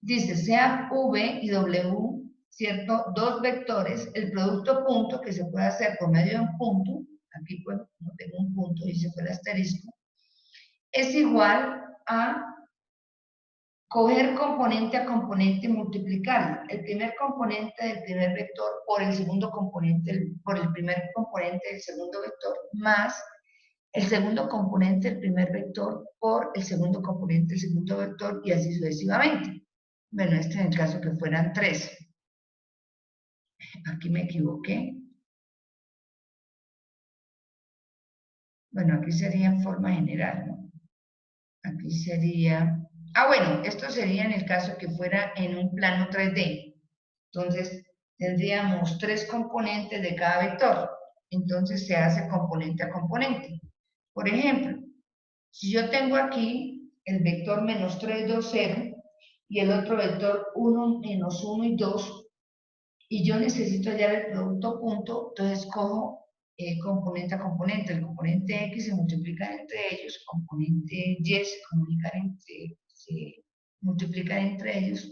A: Dice, sea V y W, ¿cierto? Dos vectores, el producto punto que se puede hacer por medio de un punto, aquí pues no tengo un punto, dice por el asterisco, es igual a coger componente a componente y multiplicarlo. El primer componente del primer vector por el segundo componente, por el primer componente del segundo vector, más el segundo componente del primer vector por el segundo componente del segundo vector y así sucesivamente. Bueno, este en el caso que fueran 3. Aquí me equivoqué. Bueno, aquí sería en forma general, ¿no? Aquí sería... Ah, bueno, esto sería en el caso que fuera en un plano 3D. Entonces, tendríamos 3 componentes de cada vector. Entonces, se hace componente a componente. Por ejemplo, si yo tengo aquí el vector menos 3, 2, 0, y el otro vector 1, menos 1 y 2, y yo necesito hallar el producto punto, entonces cojo componente a componente. El componente X se multiplica entre ellos, componente Y se multiplican entre ellos,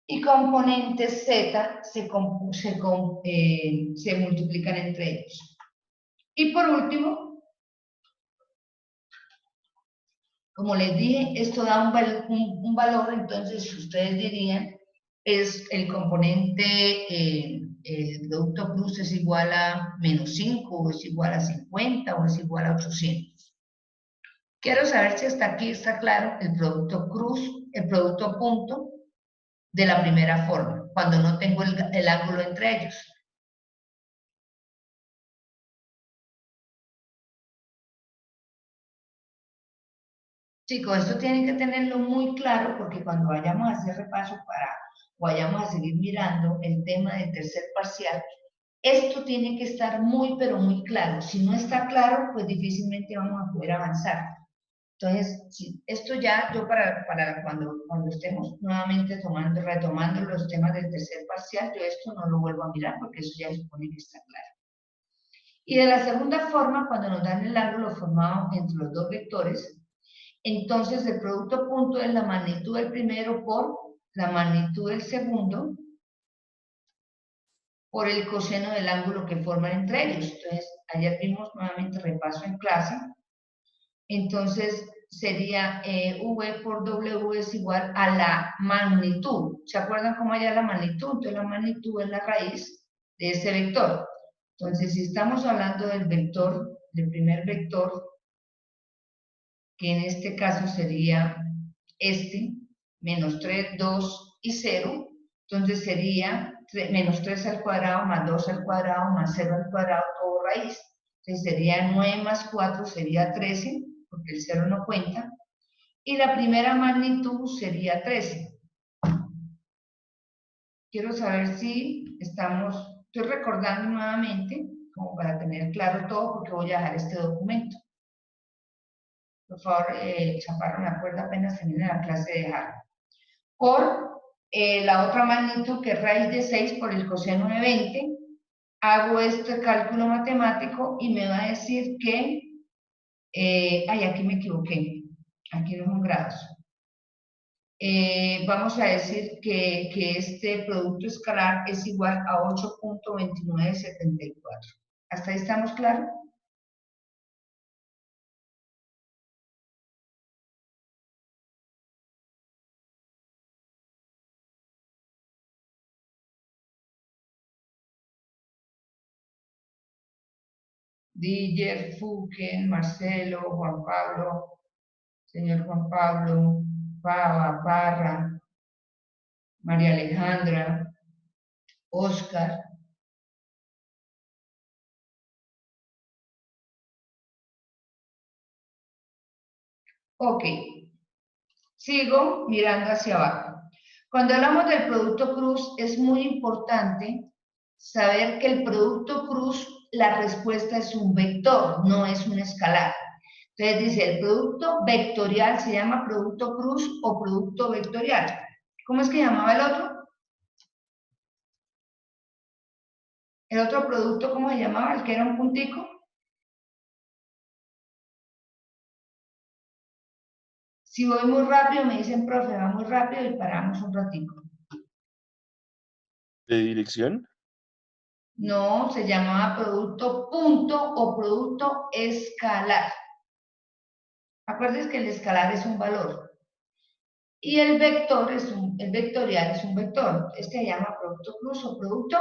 A: y componentes Z se multiplican entre ellos. Y por último, como les dije, esto da un valor, entonces ustedes dirían, es el componente, el producto cruz es igual a menos 5, o es igual a 50, o es igual a 800. Quiero saber si hasta aquí está claro el producto cruz, el producto punto de la primera forma, cuando no tengo el ángulo entre ellos. Chicos, esto tienen que tenerlo muy claro porque cuando vayamos a hacer repaso vayamos a seguir mirando el tema del tercer parcial, esto tiene que estar muy, pero muy claro. Si no está claro, pues difícilmente vamos a poder avanzar. Entonces, sí, esto ya yo para cuando estemos nuevamente retomando los temas del tercer parcial, yo esto no lo vuelvo a mirar porque eso ya se supone que está claro. Y de la segunda forma, cuando nos dan el ángulo formado entre los dos vectores, entonces el producto punto es la magnitud del primero por la magnitud del segundo por el coseno del ángulo que forman entre ellos. Entonces, ayer vimos nuevamente repaso en clase. Entonces, sería V por W es igual a la magnitud. ¿Se acuerdan cómo allá la magnitud? Entonces, la magnitud es la raíz de ese vector. Entonces, si estamos hablando del vector, del primer vector, que en este caso sería este, menos 3, 2 y 0, entonces sería menos 3 al cuadrado más 2 al cuadrado más 0 al cuadrado, todo raíz. Entonces sería 9 más 4 sería 13, porque el 0 no cuenta, y la primera magnitud sería 13. Quiero saber si estoy recordando nuevamente, como para tener claro todo, porque voy a dejar este documento. Por favor, Chaparro, me acuerdo apenas terminé la clase de dejarlo. Por la otra magnitud, que es raíz de 6 por el coseno de 20, hago este cálculo matemático y me va a decir que, aquí me equivoqué, aquí no son grados. Vamos a decir que este producto escalar es igual a 8.2974. ¿Hasta ahí estamos claros? Díger, Fuquen, Marcelo, Juan Pablo, señor Juan Pablo, Pava, Parra, María Alejandra, Oscar. Ok, sigo mirando hacia abajo. Cuando hablamos del producto cruz, es muy importante saber que el producto cruz, la respuesta es un vector, no es un escalar. Entonces dice, el producto vectorial se llama producto cruz o producto vectorial. ¿Cómo es que llamaba el otro? El otro producto, ¿cómo se llamaba? El que era un puntico. Si voy muy rápido, me dicen, profe, va muy rápido y paramos un ratito.
F: ¿De dirección?
A: No, se llamaba producto punto o producto escalar. Acuérdense que el escalar es un valor. Y el vector el vectorial es un vector. Este se llama producto cruz o producto.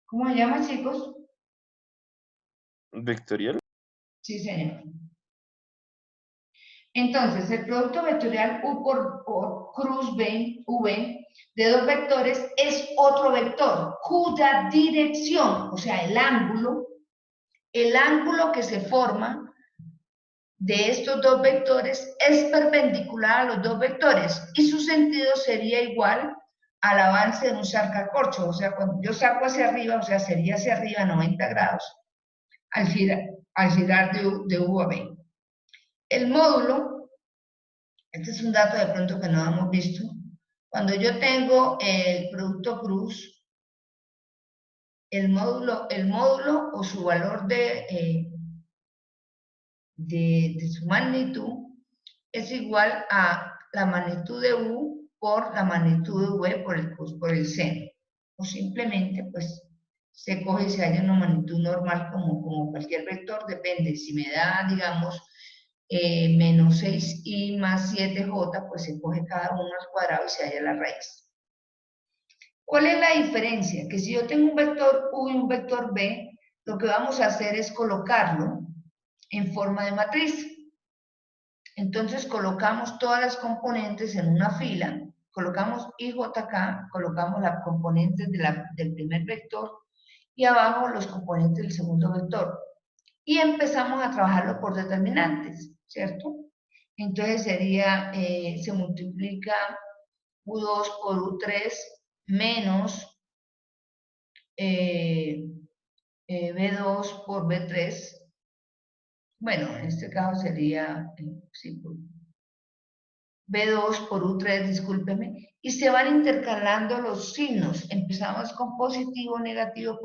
A: ¿Cómo se llama, chicos?
F: ¿Vectorial?
A: Sí, señor. Entonces, el producto vectorial U por cruz V de dos vectores es otro vector cuya dirección, o sea, el ángulo que se forma de estos dos vectores es perpendicular a los dos vectores y su sentido sería igual al avance de un sacacorcho. O sea, cuando yo saco hacia arriba, o sea, sería hacia arriba 90 grados al girar de U a B. El módulo, este es un dato de pronto que no hemos visto, cuando yo tengo el producto cruz, el módulo o su valor de su magnitud es igual a la magnitud de U por la magnitud de V por el seno. O simplemente, pues, se coge y se halla una magnitud normal como cualquier vector, depende. Si me da, digamos, menos 6i más 7j, pues se coge cada uno al cuadrado y se halla la raíz. ¿Cuál es la diferencia? Que si yo tengo un vector U y un vector B, lo que vamos a hacer es colocarlo en forma de matriz. Entonces colocamos todas las componentes en una fila, colocamos IJK, colocamos las componentes del primer vector y abajo los componentes del segundo vector. y empezamos a trabajarlo por determinantes, ¿cierto? Entonces sería, se multiplica U2 por U3 menos B2 por B3. Bueno, en este caso sería sí, B2 por U3, discúlpeme, y se van intercalando los signos. Empezamos con positivo, negativo,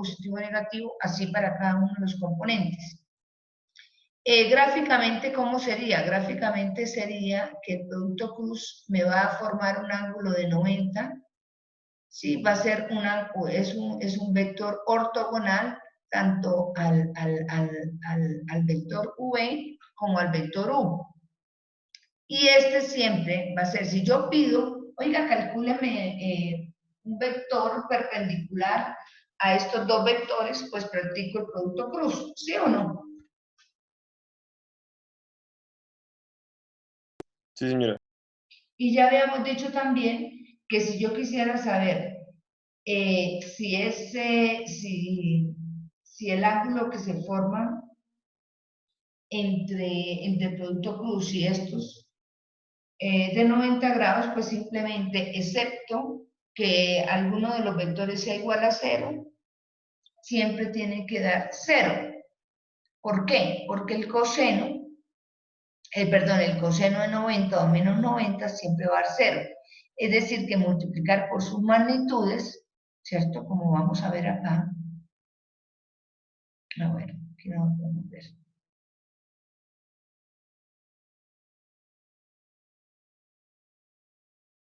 A: así para cada uno de los componentes. Gráficamente, ¿cómo sería? Gráficamente sería que el producto cruz me va a formar un ángulo de 90, ¿sí? Va a ser es un vector ortogonal tanto al vector V como al vector U. Y este siempre va a ser, si yo pido, oiga, calcúleme un vector perpendicular a estos dos vectores, pues practico el producto cruz, ¿sí o no?
F: Sí, señora.
A: Y ya habíamos dicho también que si yo quisiera saber si el ángulo que se forma entre el producto cruz y estos de 90 grados, pues simplemente, excepto que alguno de los vectores sea igual a 0, siempre tiene que dar 0. ¿Por qué? Porque el coseno de 90 o menos 90 siempre va a dar 0. Es decir, que multiplicar por sus magnitudes, ¿cierto? Como vamos a ver acá. Bueno, aquí no lo podemos ver.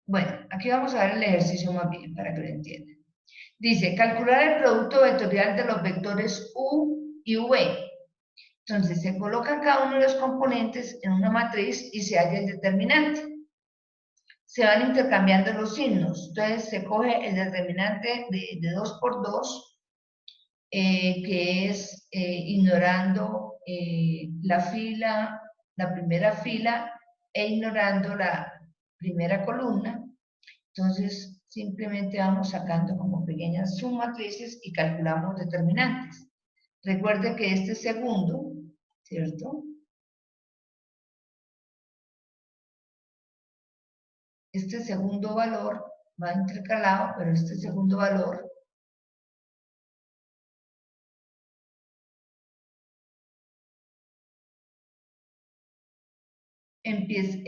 A: Bueno, aquí vamos a ver el ejercicio más bien para que lo entiendan. Dice, calcular el producto vectorial de los vectores U y V. Entonces, se colocan cada uno de los componentes en una matriz y se halla el determinante. Se van intercambiando los signos. Entonces, se coge el determinante de 2 por 2, que es ignorando la primera fila e ignorando la primera columna. Entonces, simplemente vamos sacando como pequeñas submatrices y calculamos determinantes. Recuerde que este segundo, ¿cierto? Este segundo valor va intercalado, pero este segundo valor empieza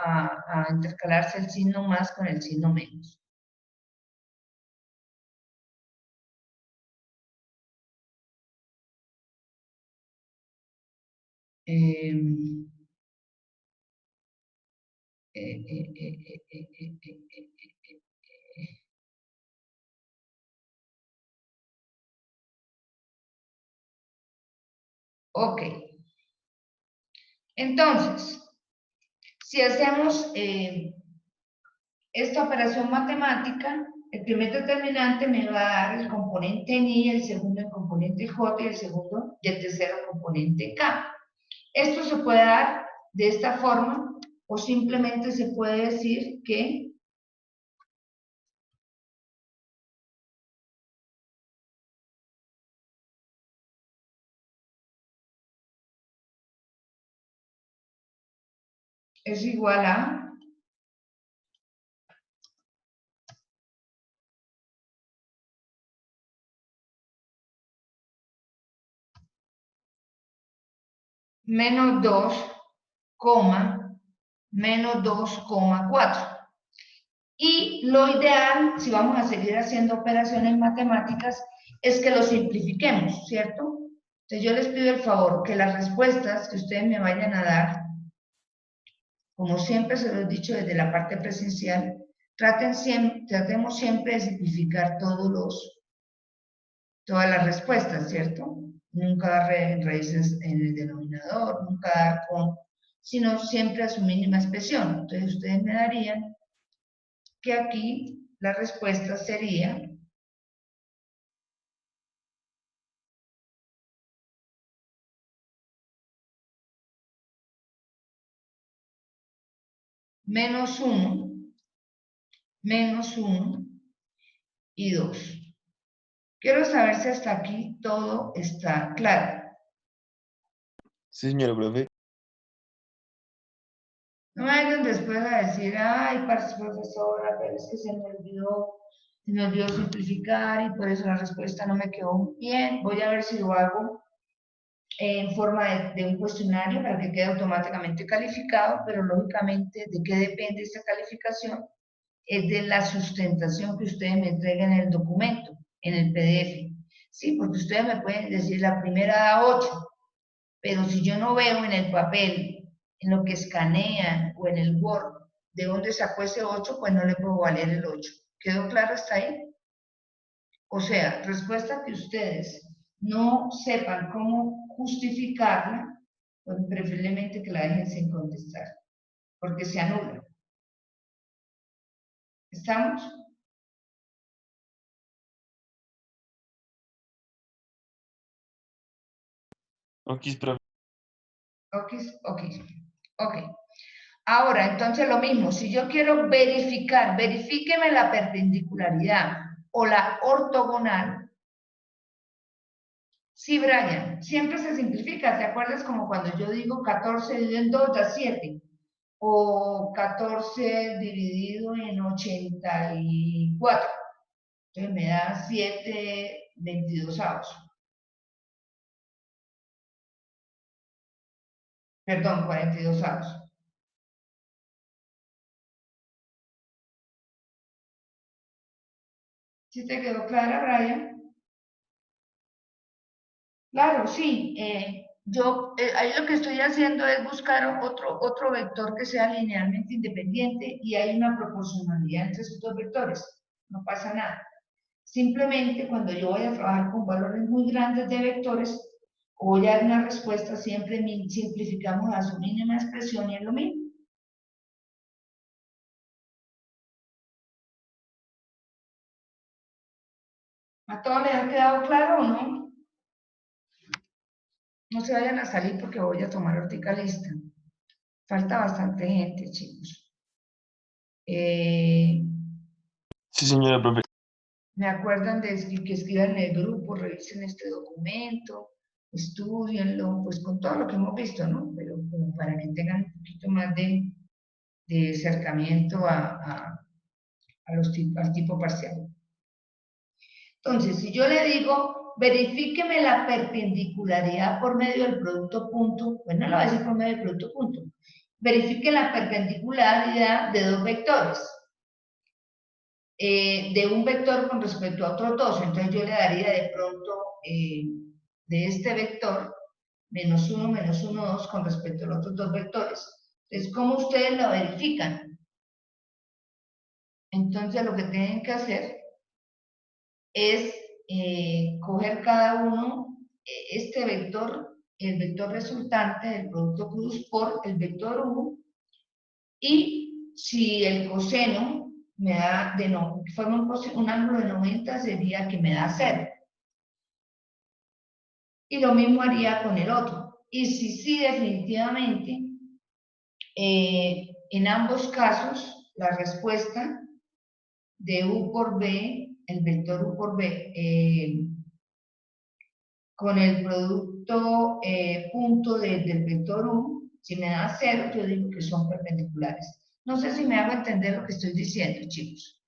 A: a intercalarse el signo más con el signo menos. Ok. Entonces, si hacemos esta operación matemática, el primer determinante me va a dar el componente I, el segundo el componente J y el tercero el componente K. Esto se puede dar de esta forma o simplemente se puede decir que es igual a menos 2, menos 2,4. Y lo ideal, si vamos a seguir haciendo operaciones matemáticas, es que lo simplifiquemos, ¿cierto? Entonces yo les pido el favor que las respuestas que ustedes me vayan a dar, como siempre se lo he dicho desde la parte presencial, tratemos siempre de simplificar todas las respuestas, ¿cierto? Nunca dar raíces en el denominador, nunca dar sino siempre a su mínima expresión. Entonces ustedes me darían que aquí la respuesta sería menos 1 y 2, Quiero saber si hasta aquí todo está claro.
F: Sí, señora profe.
A: No me vayan después a decir, ay, profesora, pero es que se me olvidó simplificar y por eso la respuesta no me quedó bien. Voy a ver si lo hago en forma de un cuestionario para que quede automáticamente calificado, pero lógicamente, ¿de qué depende esta calificación? Es de la sustentación que ustedes me entreguen en el documento, en el PDF. Sí, porque ustedes me pueden decir la primera da 8, pero si yo no veo en el papel, en lo que escanean o en el Word, de dónde sacó ese 8, pues no le puedo valer el 8. ¿Quedó claro hasta ahí? O sea, respuesta que ustedes no sepan cómo justificarla, pues preferiblemente que la dejen sin contestar, porque se anula. ¿Estamos?
F: Ok, profe.
A: Ok, ok, ok. Ahora, entonces lo mismo, si yo quiero verificar, verifíqueme la perpendicularidad o la ortogonal. Sí, Brian, siempre se simplifica, ¿te acuerdas? Como cuando yo digo 14 dividido en 2 da 7, o 14 dividido en 84, entonces me da 7 22avos. Perdón, 42avos. ¿Sí te quedó clara, Brian? Claro, sí. Ahí lo que estoy haciendo es buscar otro vector que sea linealmente independiente y hay una proporcionalidad entre esos dos vectores. No pasa nada. Simplemente cuando yo voy a trabajar con valores muy grandes de vectores, o voy a dar una respuesta, siempre simplificamos a su mínima expresión y es lo mismo. ¿A todos les ha quedado claro o no? No se vayan a salir porque voy a tomar horticalista. Falta bastante gente, chicos.
F: Sí, señora profe.
A: Me acuerdan de que escriban en el grupo, revisen este documento, estudienlo, pues con todo lo que hemos visto, ¿no? Pero como para que tengan un poquito más de acercamiento al tipo parcial. Entonces, si yo le digo, verifíqueme la perpendicularidad por medio del producto punto, pues no lo voy a decir por medio del producto punto. Verifique la perpendicularidad de dos vectores. De un vector con respecto a otro dos, entonces yo le daría de pronto de este vector menos 1, 2 con respecto a los otros dos vectores. Entonces, ¿cómo ustedes lo verifican? Entonces, lo que tienen que hacer es coger cada uno este vector, el vector resultante del producto cruz por el vector U, y si el coseno me da de no, forma un ángulo de 90, sería que me da 0. Y lo mismo haría con el otro. Y si sí, definitivamente, en ambos casos, la respuesta de U por B, el vector U por B, con el producto punto del vector U, si me da 0, yo digo que son perpendiculares. No sé si me hago entender lo que estoy diciendo, chicos.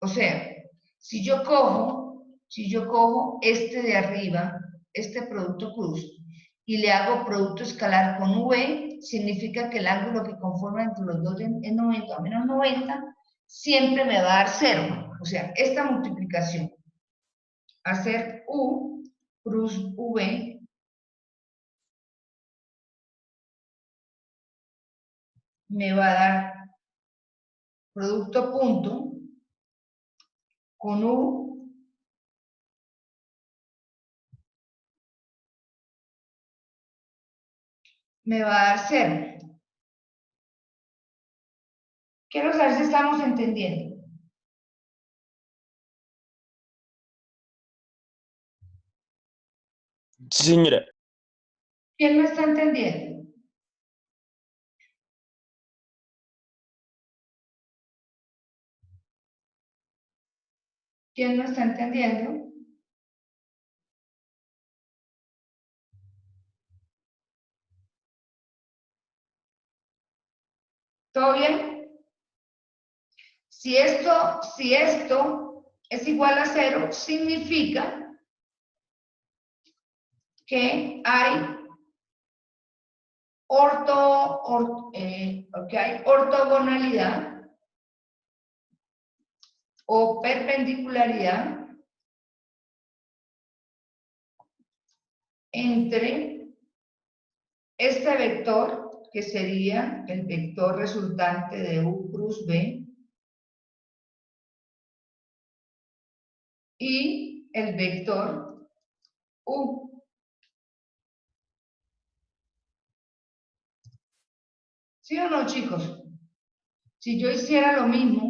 A: O sea, si yo cojo este de arriba, este producto cruz, y le hago producto escalar con V, significa que el ángulo que conforma entre los dos es 90 o menos 90, siempre me va a dar 0. O sea, esta multiplicación, hacer U cruz V, me va a dar producto punto con U me va a dar 0. Quiero saber si estamos entendiendo.
F: Sí, señora.
A: ¿Quién me está entendiendo? ¿Quién no está entendiendo? ¿Todo bien? Si esto es igual a 0, significa que hay ortogonalidad o perpendicularidad entre este vector, que sería el vector resultante de U cruz B, y el vector U. ¿Sí o no, chicos? Si yo hiciera lo mismo,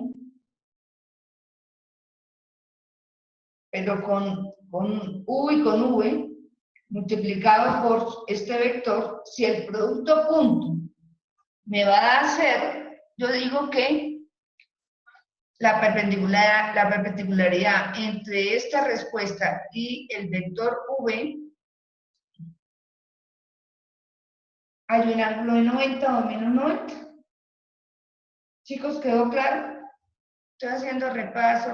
A: pero con U y con V, multiplicado por este vector, si el producto punto me va a dar 0, yo digo que la perpendicularidad entre esta respuesta y el vector V hay un ángulo de 90 o menos 90. Chicos, ¿quedó claro? Estoy haciendo repaso.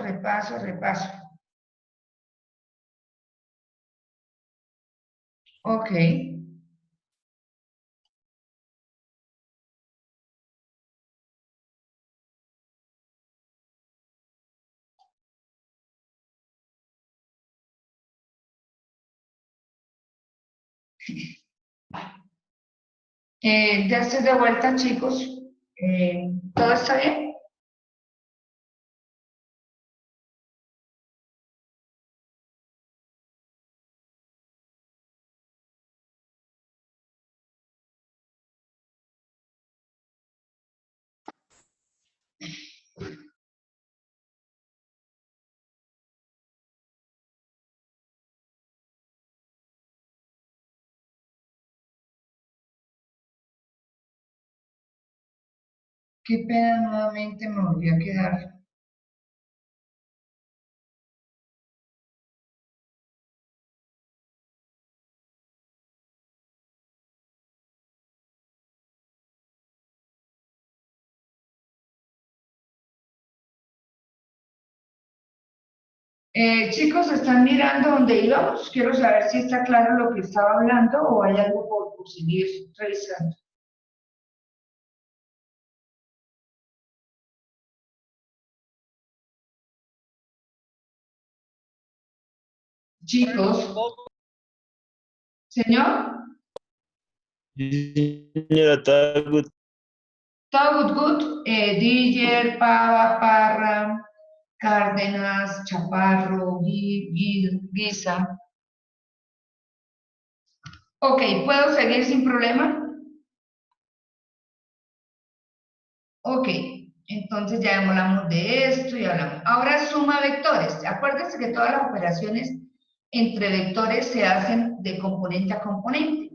A: Ok. Ya estoy de vuelta, chicos. ¿Todo está bien? Qué pena, nuevamente me volví a quedar. Chicos, ¿están mirando dónde íbamos? Quiero saber si está claro lo que estaba hablando o hay algo por seguir revisando. Chicos, señor,
F: Sí, señora, está good.
A: todo good. Diller, Pava, Parra, Cárdenas, Chaparro, Guisa. Ok, ¿puedo seguir sin problema? Ok, entonces ya hablamos de esto y hablamos. Ahora suma vectores. Acuérdense que todas las operaciones entre vectores se hacen de componente a componente.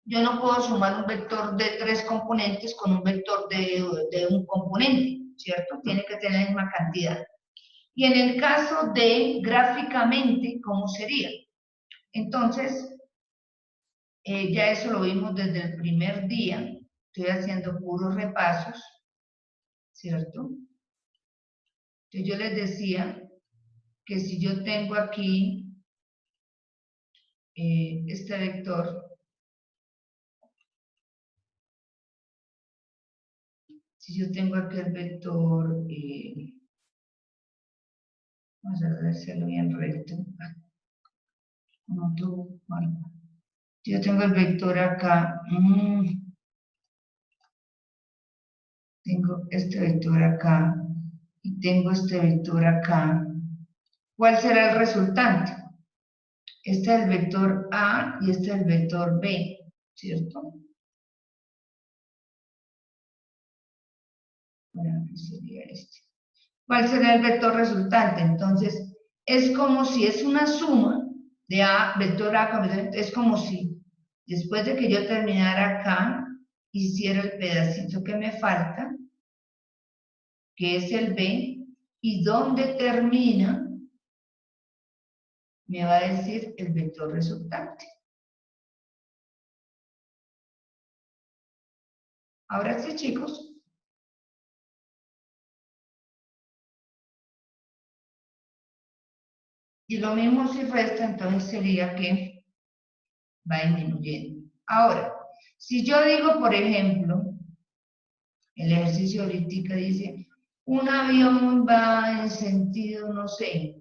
A: Yo no puedo sumar un vector de 3 componentes con un vector de un componente, ¿cierto? Tiene que tener la misma cantidad. Y en el caso de gráficamente, ¿cómo sería? Entonces, ya eso lo vimos desde el primer día. Estoy haciendo puros repasos, ¿cierto? Entonces yo les decía que si yo tengo aquí este vector, si yo tengo aquí el vector, vamos a hacerlo bien recto, no tú, bueno. Si yo tengo el vector acá, tengo este vector acá, y tengo este vector acá, ¿cuál será el resultante? Este es el vector A y este es el vector B, ¿cierto? Bueno, ¿qué sería este? ¿Cuál será el vector resultante? Entonces, es como si es una suma de A, vector A con vector, es como si después de que yo terminara acá, hiciera el pedacito que me falta, que es el B, y donde termina me va a decir el vector resultante. Ahora sí, chicos. Y lo mismo si resta, entonces sería que va disminuyendo. Ahora, si yo digo, por ejemplo, el ejercicio ahorita dice, un avión va en sentido, no sé,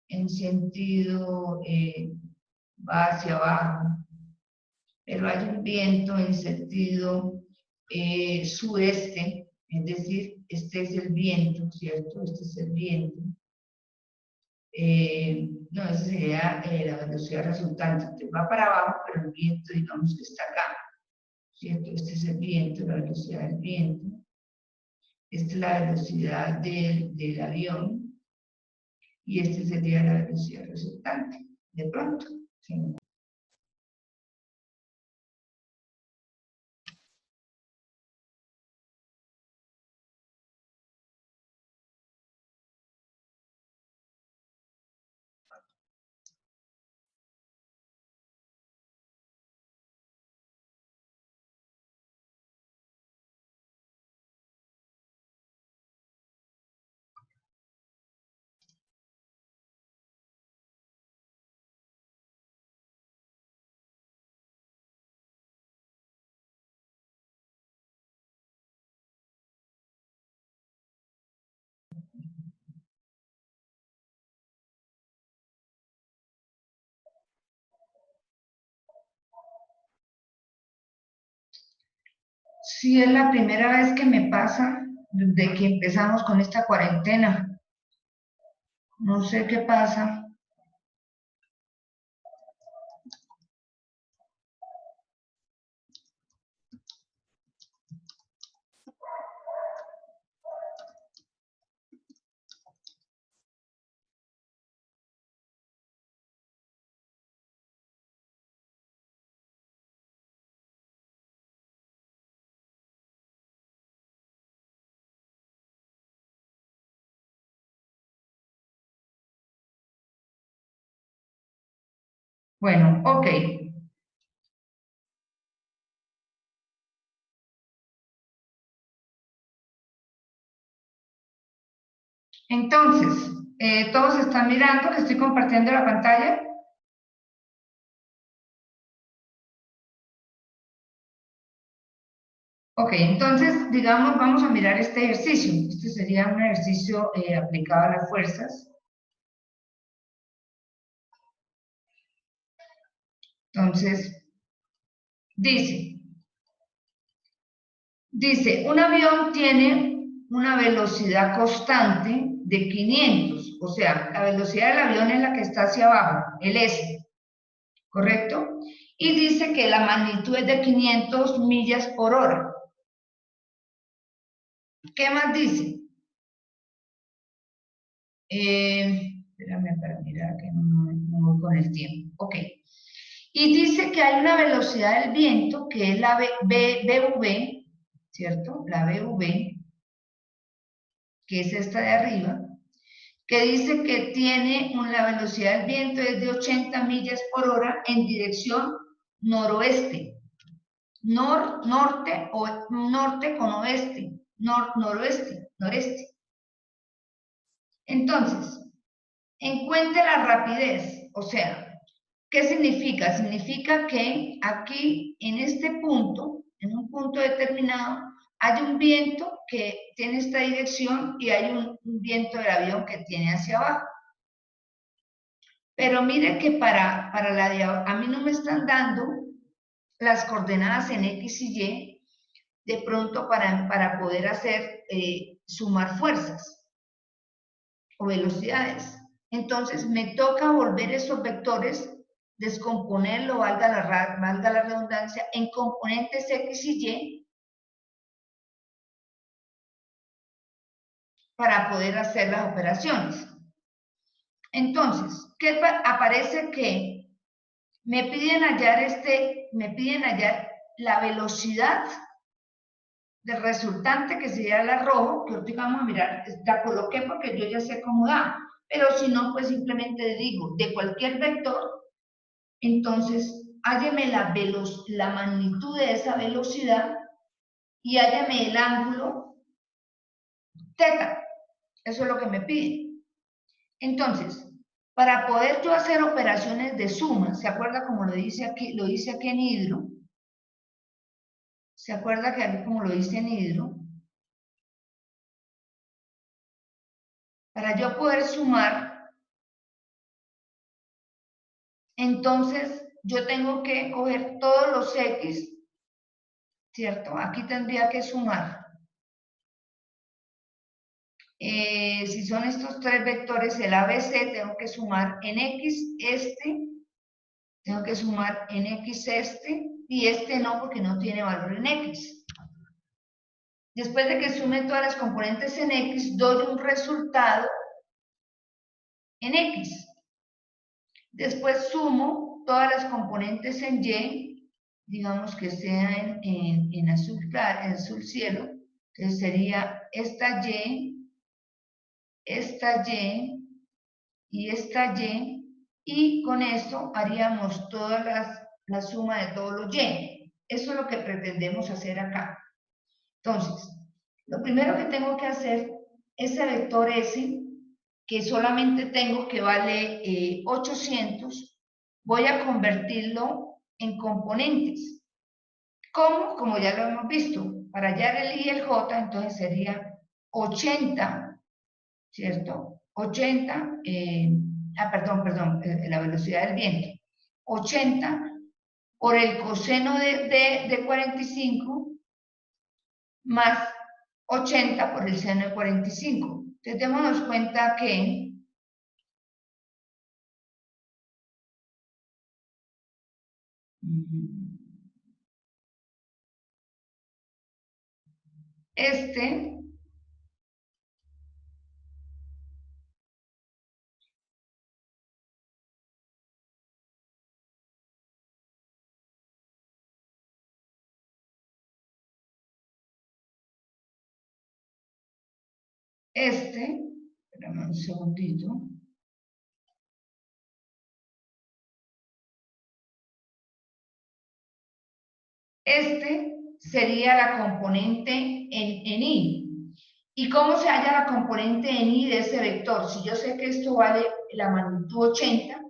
A: en sentido, va hacia abajo, pero hay un viento en sentido sudeste, es decir, este es el viento, ¿cierto? Este es el viento. No, esa sería la velocidad resultante. Entonces va para abajo, pero el viento, digamos que está acá, ¿cierto? Este es el viento, la velocidad del viento. Esta es la velocidad del avión. Y esta sería la velocidad resultante. De pronto. ¿Sí? Sí, es la primera vez que me pasa desde que empezamos con esta cuarentena. No sé qué pasa. Bueno, ok. Entonces, ¿todos están mirando que estoy compartiendo la pantalla? Ok, entonces, digamos, vamos a mirar este ejercicio. Este sería un ejercicio aplicado a las fuerzas. Entonces, dice, un avión tiene una velocidad constante de 500, o sea, la velocidad del avión es la que está hacia abajo, el S, ¿correcto? Y dice que la magnitud es de 500 millas por hora. ¿Qué más dice? Espérame para mirar que no voy con el tiempo. Ok. Y dice que hay una velocidad del viento que es la BV, ¿cierto? La BV, que es esta de arriba, que dice que tiene la velocidad del viento es de 80 millas por hora en dirección noroeste. Norte o norte con oeste. Noroeste, noreste. Entonces, encuentre la rapidez, o sea, ¿qué significa? Significa que aquí, en este punto, en un punto determinado, hay un viento que tiene esta dirección y hay un viento del avión que tiene hacia abajo. Pero mire que para la de a mí no me están dando las coordenadas en X y Y de pronto para poder hacer, sumar fuerzas o velocidades. Entonces me toca volver esos vectores, descomponerlo, valga la redundancia, en componentes X y Y para poder hacer las operaciones. Entonces, ¿qué aparece? Que me piden hallar la velocidad del resultante, que sería la rojo, que ahorita vamos a mirar, la coloqué porque yo ya sé cómo da. pero si no, pues simplemente digo, de cualquier vector, entonces hálleme la magnitud de esa velocidad y hállame el ángulo teta. Eso es lo que me piden. Entonces, para poder yo hacer operaciones de suma, ¿se acuerda como lo dice aquí en hidro? ¿Se acuerda que aquí como lo dice en hidro? Para yo poder sumar, entonces yo tengo que coger todos los X, ¿cierto? Aquí tendría que sumar. Si son estos tres vectores, el ABC, tengo que sumar en X este, tengo que sumar en X este, y este no, porque no tiene valor en X. Después de que sume todas las componentes en X, doy un resultado en X. Después sumo todas las componentes en Y, digamos que sea en azul claro, en azul cielo. Entonces sería esta Y y esta Y, y con esto haríamos toda la suma de todos los Y. Eso es lo que pretendemos hacer acá. Entonces, lo primero que tengo que hacer, ese vector S, que solamente tengo que vale 800, voy a convertirlo en componentes. ¿Cómo? Como ya lo hemos visto, para hallar el I y el J, entonces sería 80, ¿cierto? 80, perdón, la velocidad del viento. 80 por el coseno de 45 más 80 por el seno de 45. Entonces, démonos cuenta que este espérame un segundito. Este sería la componente en I. ¿Y cómo se halla la componente en I de ese vector? Si yo sé que esto vale la magnitud 80,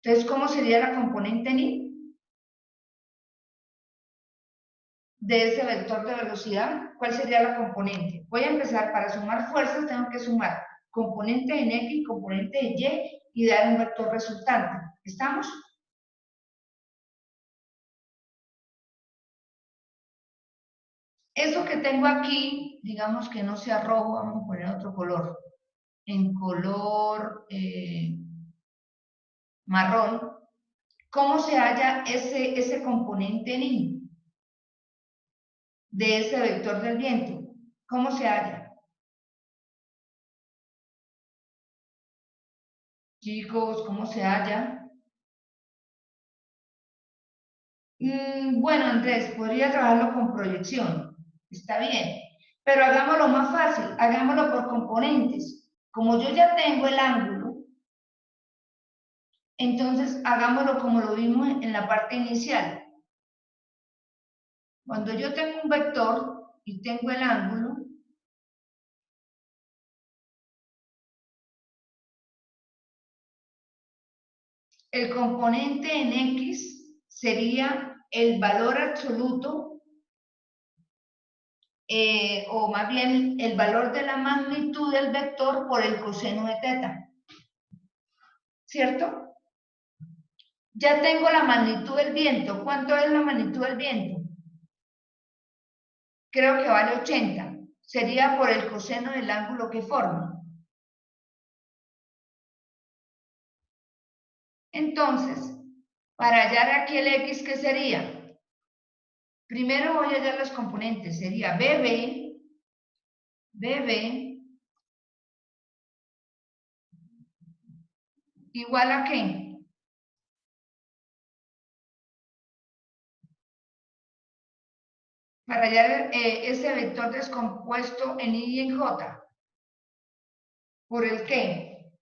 A: entonces, ¿cómo sería la componente en I de ese vector de velocidad? ¿Cuál sería la componente? Voy a empezar, para sumar fuerzas tengo que sumar componente en X, componente en Y y dar un vector resultante. ¿Estamos? Eso que tengo aquí, digamos que no sea rojo, vamos a poner otro color. En color marrón. ¿Cómo se halla ese componente en I de ese vector del viento? ¿Cómo se halla? Chicos, ¿cómo se halla? Bueno, Andrés, podría trabajarlo con proyección. Está bien. Pero hagámoslo más fácil. Hagámoslo por componentes. Como yo ya tengo el ángulo, entonces hagámoslo como lo vimos en la parte inicial. Cuando yo tengo un vector y tengo el ángulo, el componente en X sería el valor absoluto, o más bien el valor de la magnitud del vector por el coseno de teta. ¿Cierto? Ya tengo la magnitud del viento. ¿Cuánto es la magnitud del viento? Creo que vale 80. Sería por el coseno del ángulo que forma. Entonces, para hallar aquí el X, ¿qué sería? Primero voy a hallar los componentes. Sería BB igual a ¿qué? Para hallar ese vector descompuesto en I y en J. ¿Por el qué?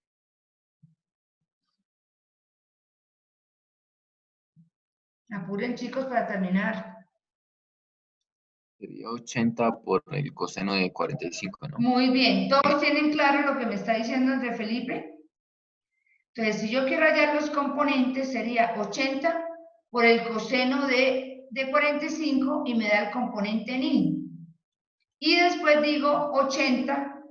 A: Apuren, chicos, para terminar.
D: Sería 80 por el coseno de 45, ¿no?
A: Muy bien. ¿Todos tienen claro lo que me está diciendo André Felipe? Entonces, si yo quiero hallar los componentes, sería 80 por el coseno de 45 y me da el componente en I. Y después digo 80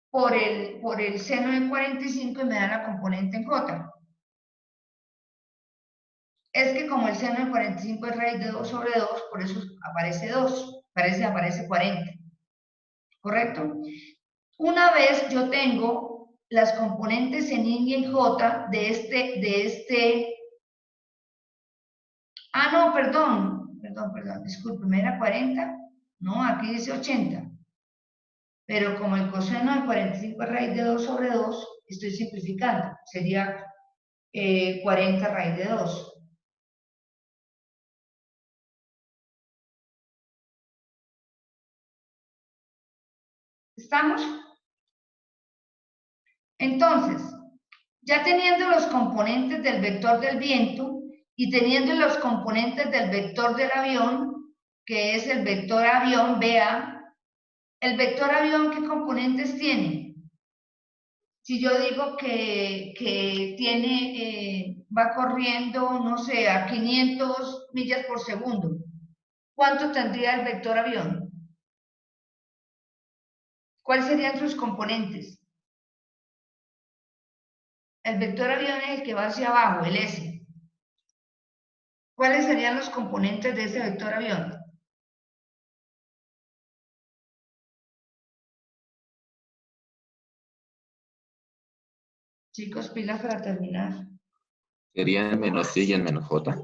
A: por el seno de 45 y me da la componente en J. Es que como el seno de 45 es raíz de 2 sobre 2, por eso aparece 2, aparece 40. ¿Correcto? Una vez yo tengo las componentes en I y en J de este... Ah, no, perdón, discúlpeme, ¿era 40? No, aquí dice 80. Pero como el coseno de 45 es raíz de 2 sobre 2, estoy simplificando. Sería 40 raíz de 2. ¿Estamos? Entonces, ya teniendo los componentes del vector del viento y teniendo los componentes del vector del avión, que es el vector avión, BA, ¿el vector avión qué componentes tiene? Si yo digo que tiene, va corriendo, no sé, a 500 millas por segundo, ¿cuánto tendría el vector avión? ¿Cuáles serían sus componentes? El vector avión es el que va hacia abajo, el S. ¿Cuáles serían los componentes de ese vector avión? Chicos, pilas para terminar.
D: Sería el menos I y el menos J.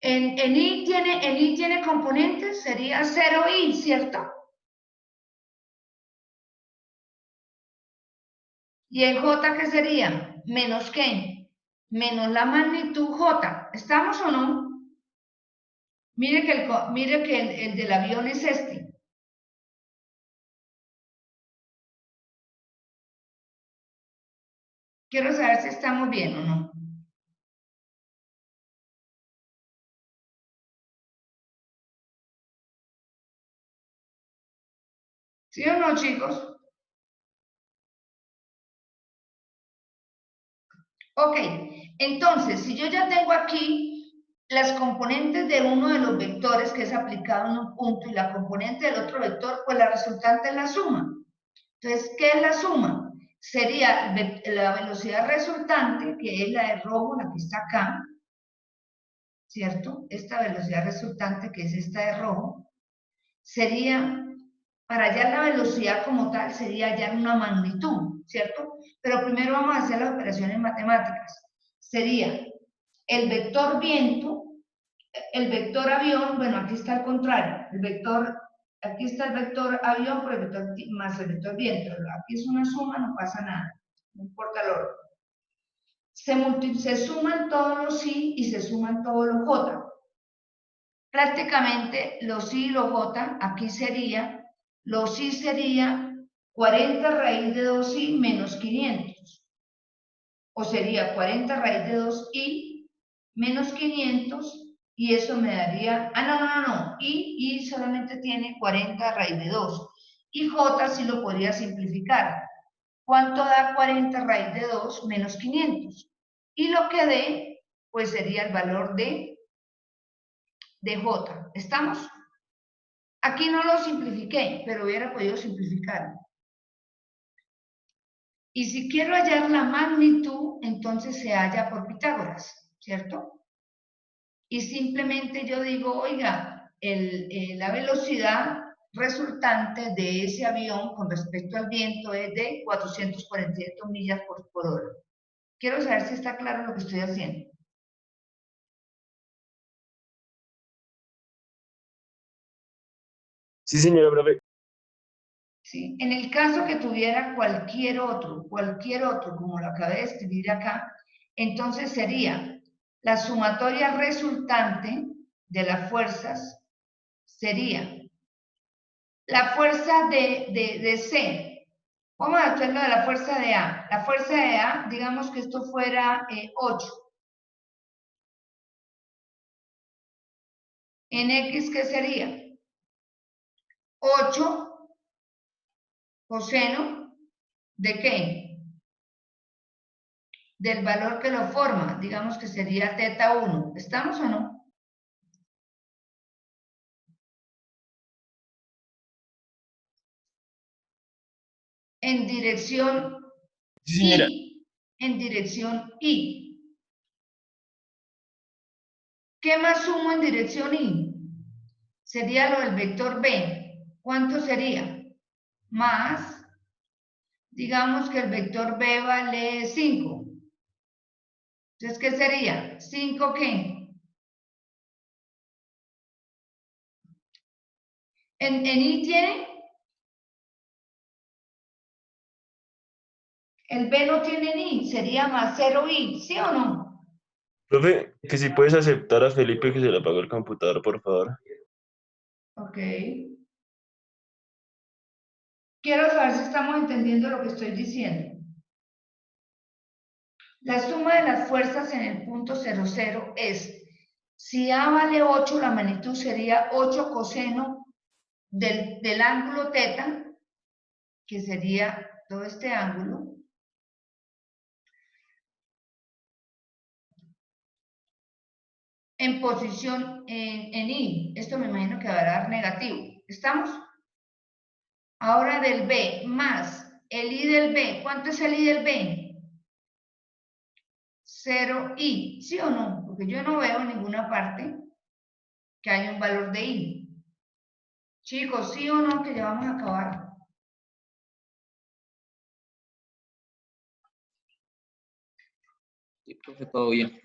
A: En I tiene componentes, sería 0I, ¿cierto? ¿Y en J qué sería? ¿Menos qué? Menos la magnitud J. ¿Estamos o no? Mire que el del avión es este. Quiero saber si estamos bien o no. ¿Sí o no, chicos? Ok, entonces, si yo ya tengo aquí las componentes de uno de los vectores que es aplicado en un punto y la componente del otro vector, pues la resultante es la suma. Entonces, ¿qué es la suma? Sería la velocidad resultante, que es la de rojo, la que está acá, ¿cierto? Esta velocidad resultante, que es esta de rojo, sería, para hallar la velocidad como tal, sería hallar una magnitud, ¿cierto? Pero primero vamos a hacer las operaciones matemáticas. Sería el vector viento, el vector avión, bueno, aquí está al contrario, aquí está el vector avión por el vector, más el vector viento. Aquí es una suma, no pasa nada, no importa el orden. Se suman todos los I y se suman todos los J. Prácticamente los I y los J, aquí sería, los I sería 40 raíz de 2I menos 500. O sería 40 raíz de 2I menos 500 y eso me daría, no, I solamente tiene 40 raíz de 2. Y J sí lo podría simplificar. ¿Cuánto da 40 raíz de 2 menos 500? Y lo que dé, pues sería el valor de J. ¿Estamos? Aquí no lo simplifiqué, pero hubiera podido simplificarlo. Y si quiero hallar la magnitud, entonces se halla por Pitágoras, ¿cierto? Y simplemente yo digo, oiga, la velocidad resultante de ese avión con respecto al viento es de 448 millas por hora. Quiero saber si está claro lo que estoy haciendo.
F: Sí, señora profe.
A: ¿Sí? En el caso que tuviera cualquier otro, como lo acabé de escribir acá, entonces sería la sumatoria resultante de las fuerzas, sería la fuerza de C. Vamos a hacerlo de la fuerza de A. La fuerza de A, digamos que esto fuera 8. En X, ¿qué sería? 8 coseno ¿de qué? Del valor que lo forma, digamos que sería teta 1. ¿Estamos o no? En dirección
F: Sí, señora.
A: Y. En dirección Y. ¿Qué más sumo en dirección Y? Sería lo del vector B. ¿Cuánto sería? Más, digamos que el vector B vale 5. Entonces, ¿qué sería? ¿5 qué? ¿En I tiene? El B no tiene ni, sería más 0i, ¿sí o no?
F: Profe, que si puedes aceptar a Felipe que se le apague el computador, por favor.
A: Ok. Quiero saber si estamos entendiendo lo que estoy diciendo. La suma de las fuerzas en el punto 00 es, si A vale 8, la magnitud sería 8 coseno del ángulo teta, que sería todo este ángulo, en posición en I. Esto me imagino que va a dar negativo. ¿Estamos? Ahora del B más el I del B. ¿Cuánto es el I del B? 0i. ¿Sí o no? Porque yo no veo en ninguna parte que haya un valor de I. Chicos, ¿sí o no? Que ya vamos a acabar.
D: Sí, profe, todo bien.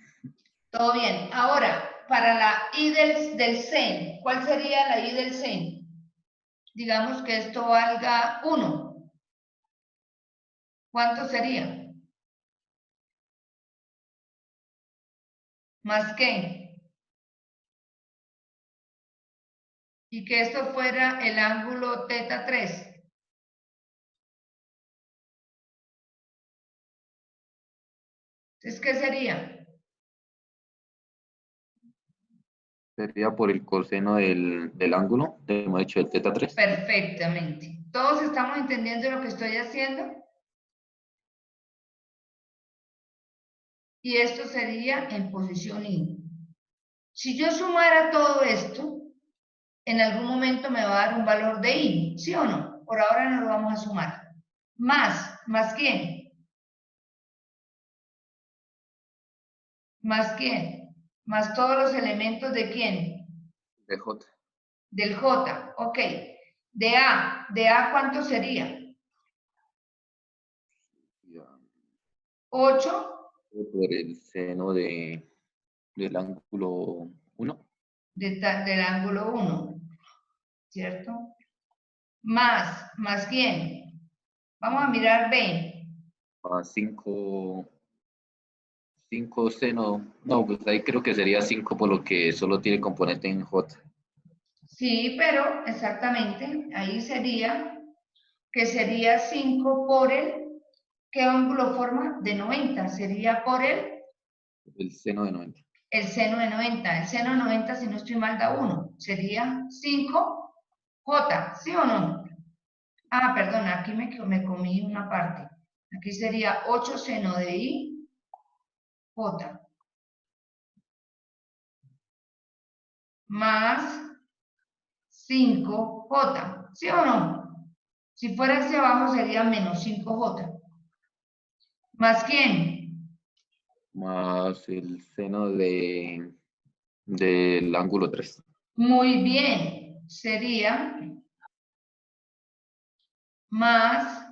A: Todo bien. Ahora, para la I del sen, ¿cuál sería la I del sen? Digamos que esto valga 1. ¿Cuánto sería? ¿Más qué? Y que esto fuera el ángulo teta 3. Entonces, ¿qué sería?
D: Sería por el coseno del ángulo, hemos hecho el teta 3.
A: Perfectamente. ¿Todos estamos entendiendo lo que estoy haciendo? Y esto sería en posición I. Si yo sumara todo esto, en algún momento me va a dar un valor de I, ¿sí o no? Por ahora no lo vamos a sumar. ¿Más quién? ¿Más quién? Más todos los elementos de quién?
D: De J.
A: Del J, ok. ¿De A cuánto sería?
D: Ya,
A: 8
D: por el seno del ángulo 1.
A: del ángulo 1, ¿cierto? ¿Más quién? Vamos a mirar B.
D: Más 5 seno. No, pues ahí creo que sería 5 por lo que solo tiene componente en J.
A: Sí, pero exactamente, ahí sería que sería 5 por ¿qué ángulo forma? De 90, sería por
D: El seno de 90.
A: el seno de 90. El seno de 90, si no estoy mal, da 1. Sería 5J, ¿sí o no? Ah, perdón, aquí me comí una parte. Aquí sería 8 seno de I, J. Más 5J, ¿sí o no? Si fuera hacia abajo sería menos 5J. ¿Más quién?
D: Más el seno del ángulo 3.
A: Muy bien, sería más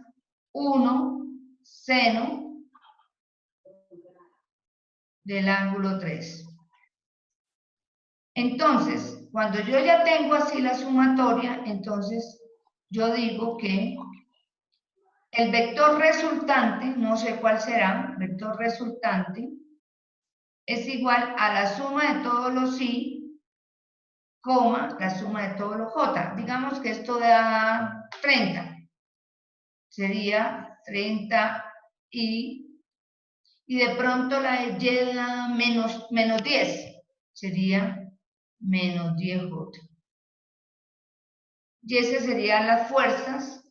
A: 1 seno del ángulo 3. Entonces, cuando yo ya tengo así la sumatoria, entonces yo digo que el vector resultante, no sé cuál será, vector resultante, es igual a la suma de todos los I, coma, la suma de todos los J. Digamos que esto da 30. Sería 30 y de pronto la Y da menos 10. Sería menos 10J. Y esas serían las fuerzas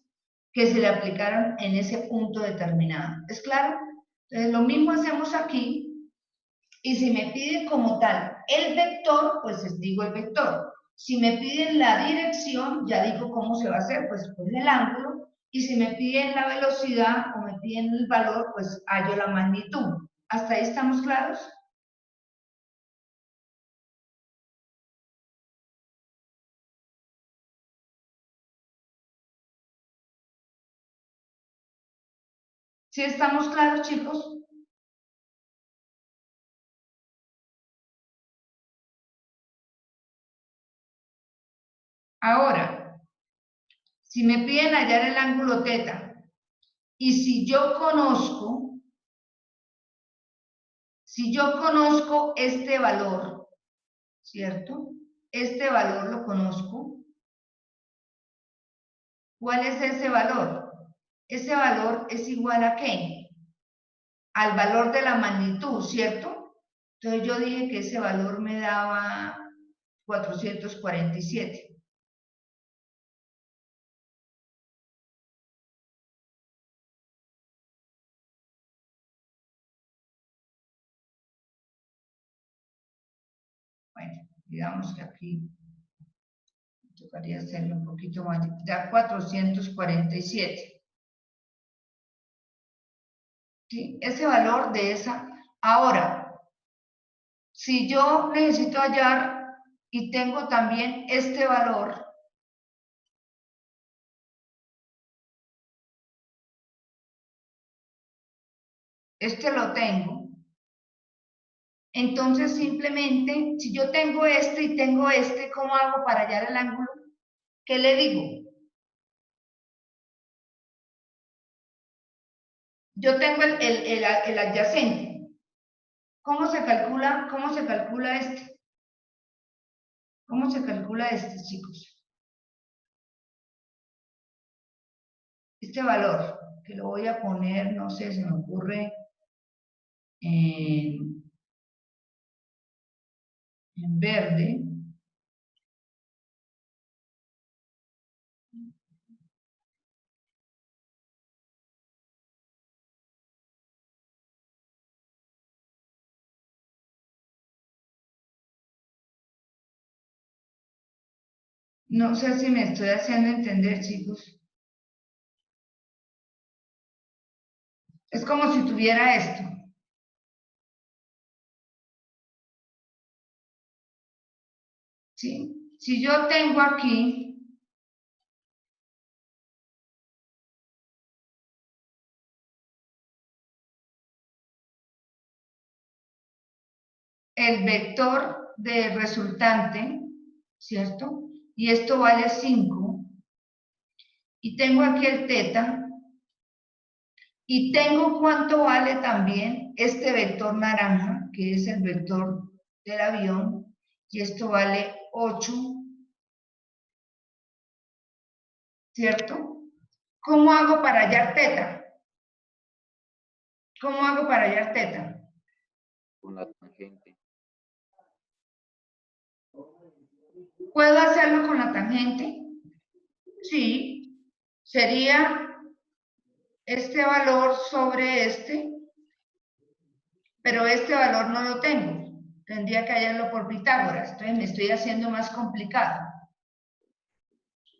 A: que se le aplicaron en ese punto determinado. ¿Es claro? Entonces, lo mismo hacemos aquí. Y si me piden como tal el vector, pues les digo el vector. Si me piden la dirección, ya digo cómo se va a hacer, pues el ángulo. Y si me piden la velocidad o me piden el valor, pues hallo la magnitud. ¿Hasta ahí estamos claros? ¿Sí estamos claros, chicos? Ahora, si me piden hallar el ángulo θ, y si yo conozco este valor, ¿cierto? Este valor lo conozco. ¿Cuál es ese valor? Ese valor es igual a ¿qué? Al valor de la magnitud, ¿cierto? Entonces yo dije que ese valor me daba 447. Bueno, digamos que aquí tocaría hacerlo un poquito más, da 447. ¿Sí? Ese valor de esa. Ahora, si yo necesito hallar y tengo también este valor, este lo tengo, entonces simplemente, si yo tengo este y tengo este, ¿cómo hago para hallar el ángulo? ¿Qué le digo? Yo tengo el adyacente. ¿Cómo se calcula este? ¿Cómo se calcula este, chicos? Este valor, que lo voy a poner, no sé, se me ocurre en verde. No sé si me estoy haciendo entender, chicos. Es como si tuviera esto. ¿Sí? Si yo tengo aquí el vector de resultante, ¿cierto? Y esto vale 5. Y tengo aquí el θ. Y tengo cuánto vale también este vector naranja, que es el vector del avión. Y esto vale 8. ¿Cierto? ¿Cómo hago para hallar θ? ¿Cómo hago para hallar θ?
D: Con la tangente.
A: ¿Puedo hacerlo con la tangente? Sí. Sería este valor sobre este, pero este valor no lo tengo. Tendría que hallarlo por Pitágoras. Entonces me estoy haciendo más complicado.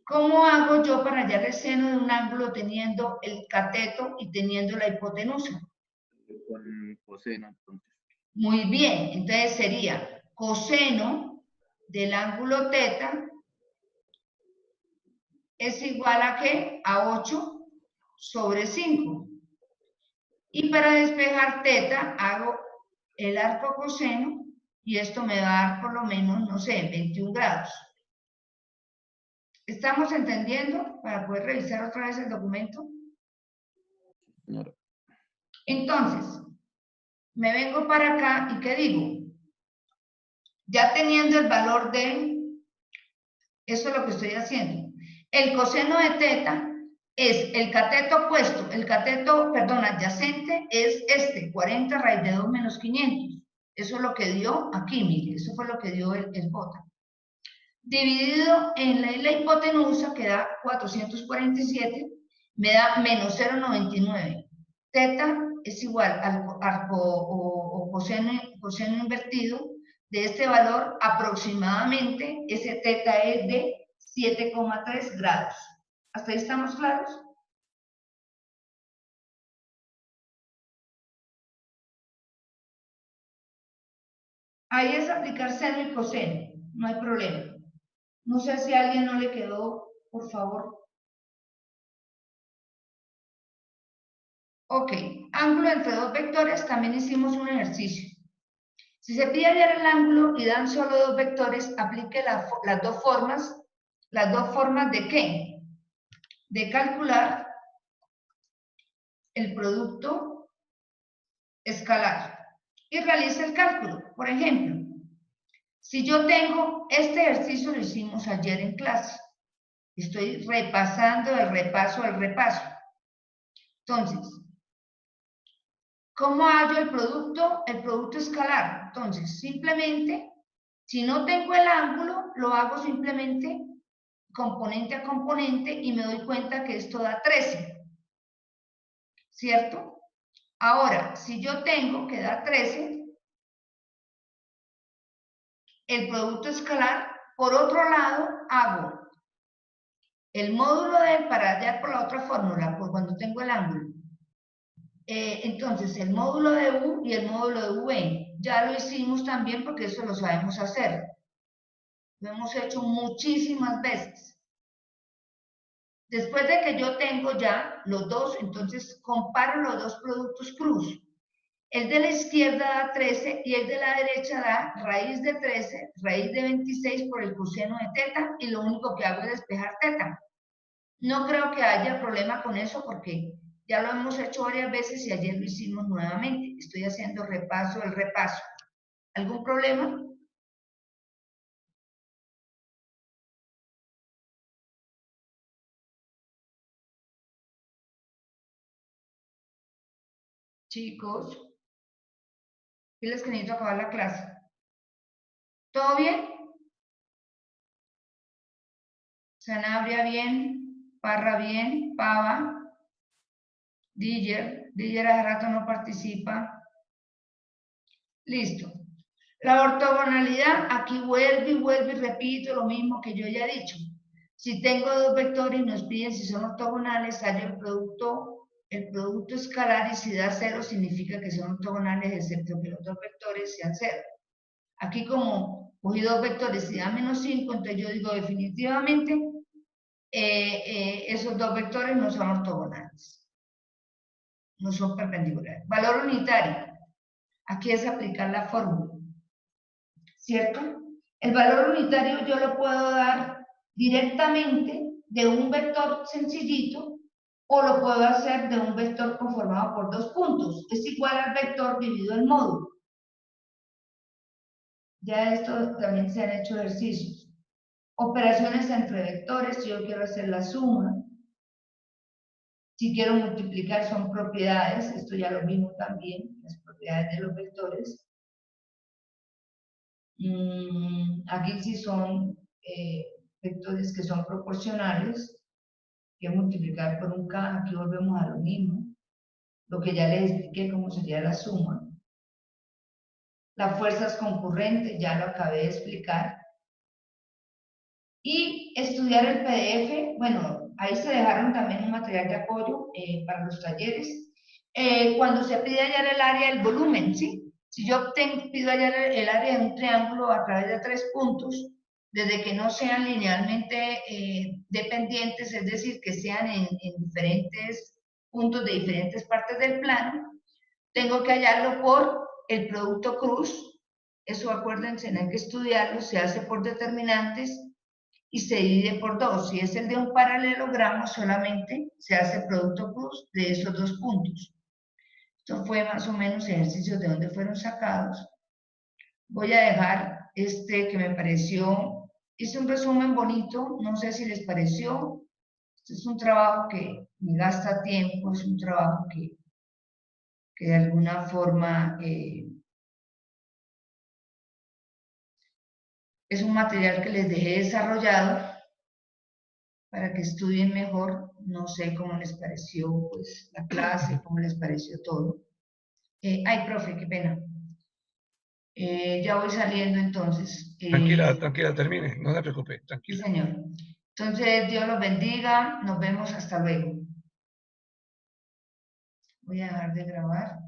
A: ¿Cómo hago yo para hallar el seno de un ángulo teniendo el cateto y teniendo la hipotenusa?
D: Con coseno, entonces.
A: Muy bien, entonces sería coseno del ángulo θ es igual a ¿qué? A 8 sobre 5. Y para despejar θ hago el arco coseno y esto me va a dar por lo menos, no sé, 21 grados. ¿Estamos entendiendo? Para poder revisar otra vez el documento.
D: Señora.
A: Entonces, me vengo para acá y ¿qué digo? Ya teniendo el valor de, eso es lo que estoy haciendo. El coseno de θ es el cateto opuesto, el cateto, perdón, adyacente es este, 40 raíz de 2 menos 500. Eso es lo que dio aquí, mire, eso fue lo que dio el J. dividido en la hipotenusa, que da 447, me da menos 0,99. Teta es igual al arco o coseno invertido de este valor, aproximadamente, ese teta es de 7,3 grados. ¿Hasta ahí estamos claros? Ahí es aplicar seno y coseno, no hay problema. No sé si a alguien no le quedó, por favor. Ok, ángulo entre dos vectores, también hicimos un ejercicio. Si se pide hallar el ángulo y dan solo dos vectores, aplique las dos formas. ¿Las dos formas de qué? De calcular el producto escalar. Y realice el cálculo. Por ejemplo, si yo tengo, este ejercicio lo hicimos ayer en clase. Estoy repasando el repaso al repaso. Entonces, ¿cómo hallo el producto? El producto escalar. Entonces, simplemente, si no tengo el ángulo, lo hago simplemente componente a componente y me doy cuenta que esto da 13. ¿Cierto? Ahora, si yo tengo que da 13, el producto escalar, por otro lado, hago el módulo de él para hallar por la otra fórmula, por cuando tengo el ángulo. Entonces, el módulo de U y el módulo de V, ya lo hicimos también porque eso lo sabemos hacer. Lo hemos hecho muchísimas veces. Después de que yo tengo ya los dos, entonces comparo los dos productos cruz. El de la izquierda da 13 y el de la derecha da raíz de 13, raíz de 26 por el coseno de teta, y lo único que hago es despejar teta. No creo que haya problema con eso porque ya lo hemos hecho varias veces y ayer lo hicimos nuevamente. Estoy haciendo repaso del repaso. ¿Algún problema? Chicos, diles que necesito acabar la clase. ¿Todo bien? Sanabria bien, Parra bien, Pava, Diller hace rato no participa. Listo. La ortogonalidad, aquí vuelvo y repito lo mismo que yo ya he dicho. Si tengo dos vectores y nos piden si son ortogonales, hallo el producto escalar, y si da 0 significa que son ortogonales, excepto que los dos vectores sean 0. Aquí como cogí dos vectores y da -5, entonces yo digo definitivamente esos dos vectores no son ortogonales, no son perpendiculares. Valor unitario, aquí es aplicar la fórmula, ¿cierto? El valor unitario yo lo puedo dar directamente de un vector sencillito o lo puedo hacer de un vector conformado por dos puntos. Es igual al vector dividido en módulo. Ya esto también se han hecho ejercicios. Operaciones entre vectores, si yo quiero hacer la suma. Si quiero multiplicar son propiedades, esto ya lo vimos también, las propiedades de los vectores. Aquí sí son vectores que son proporcionales, que multiplicar por un K, aquí volvemos a lo mismo, lo que ya les expliqué cómo sería la suma. Las fuerzas concurrentes, ya lo acabé de explicar. Y estudiar el PDF, bueno, ahí se dejaron también un material de apoyo para los talleres. Cuando se pide hallar el área del volumen, ¿sí? Si yo pido hallar el área de un triángulo a través de 3 puntos, desde que no sean linealmente dependientes, es decir, que sean en diferentes puntos de diferentes partes del plano, tengo que hallarlo por el producto cruz. Eso acuérdense, no hay que estudiarlo, se hace por determinantes y se divide por 2. Si es el de un paralelogramo, solamente se hace el producto cruz de esos dos puntos. Esto fue más o menos ejercicios de dónde fueron sacados. Voy a dejar este que me pareció, hice un resumen bonito, no sé si les pareció. Este es un trabajo que me gasta tiempo, es un trabajo que de alguna forma Es un material que les dejé desarrollado para que estudien mejor. No sé cómo les pareció pues, la clase, cómo les pareció todo. Ay, profe, qué pena. Ya voy saliendo entonces.
G: Tranquila, tranquila, termine, no se preocupe,
A: Sí,
G: tranquila.
A: señor. Entonces, Dios los bendiga. Nos vemos hasta luego. Voy a dejar de grabar.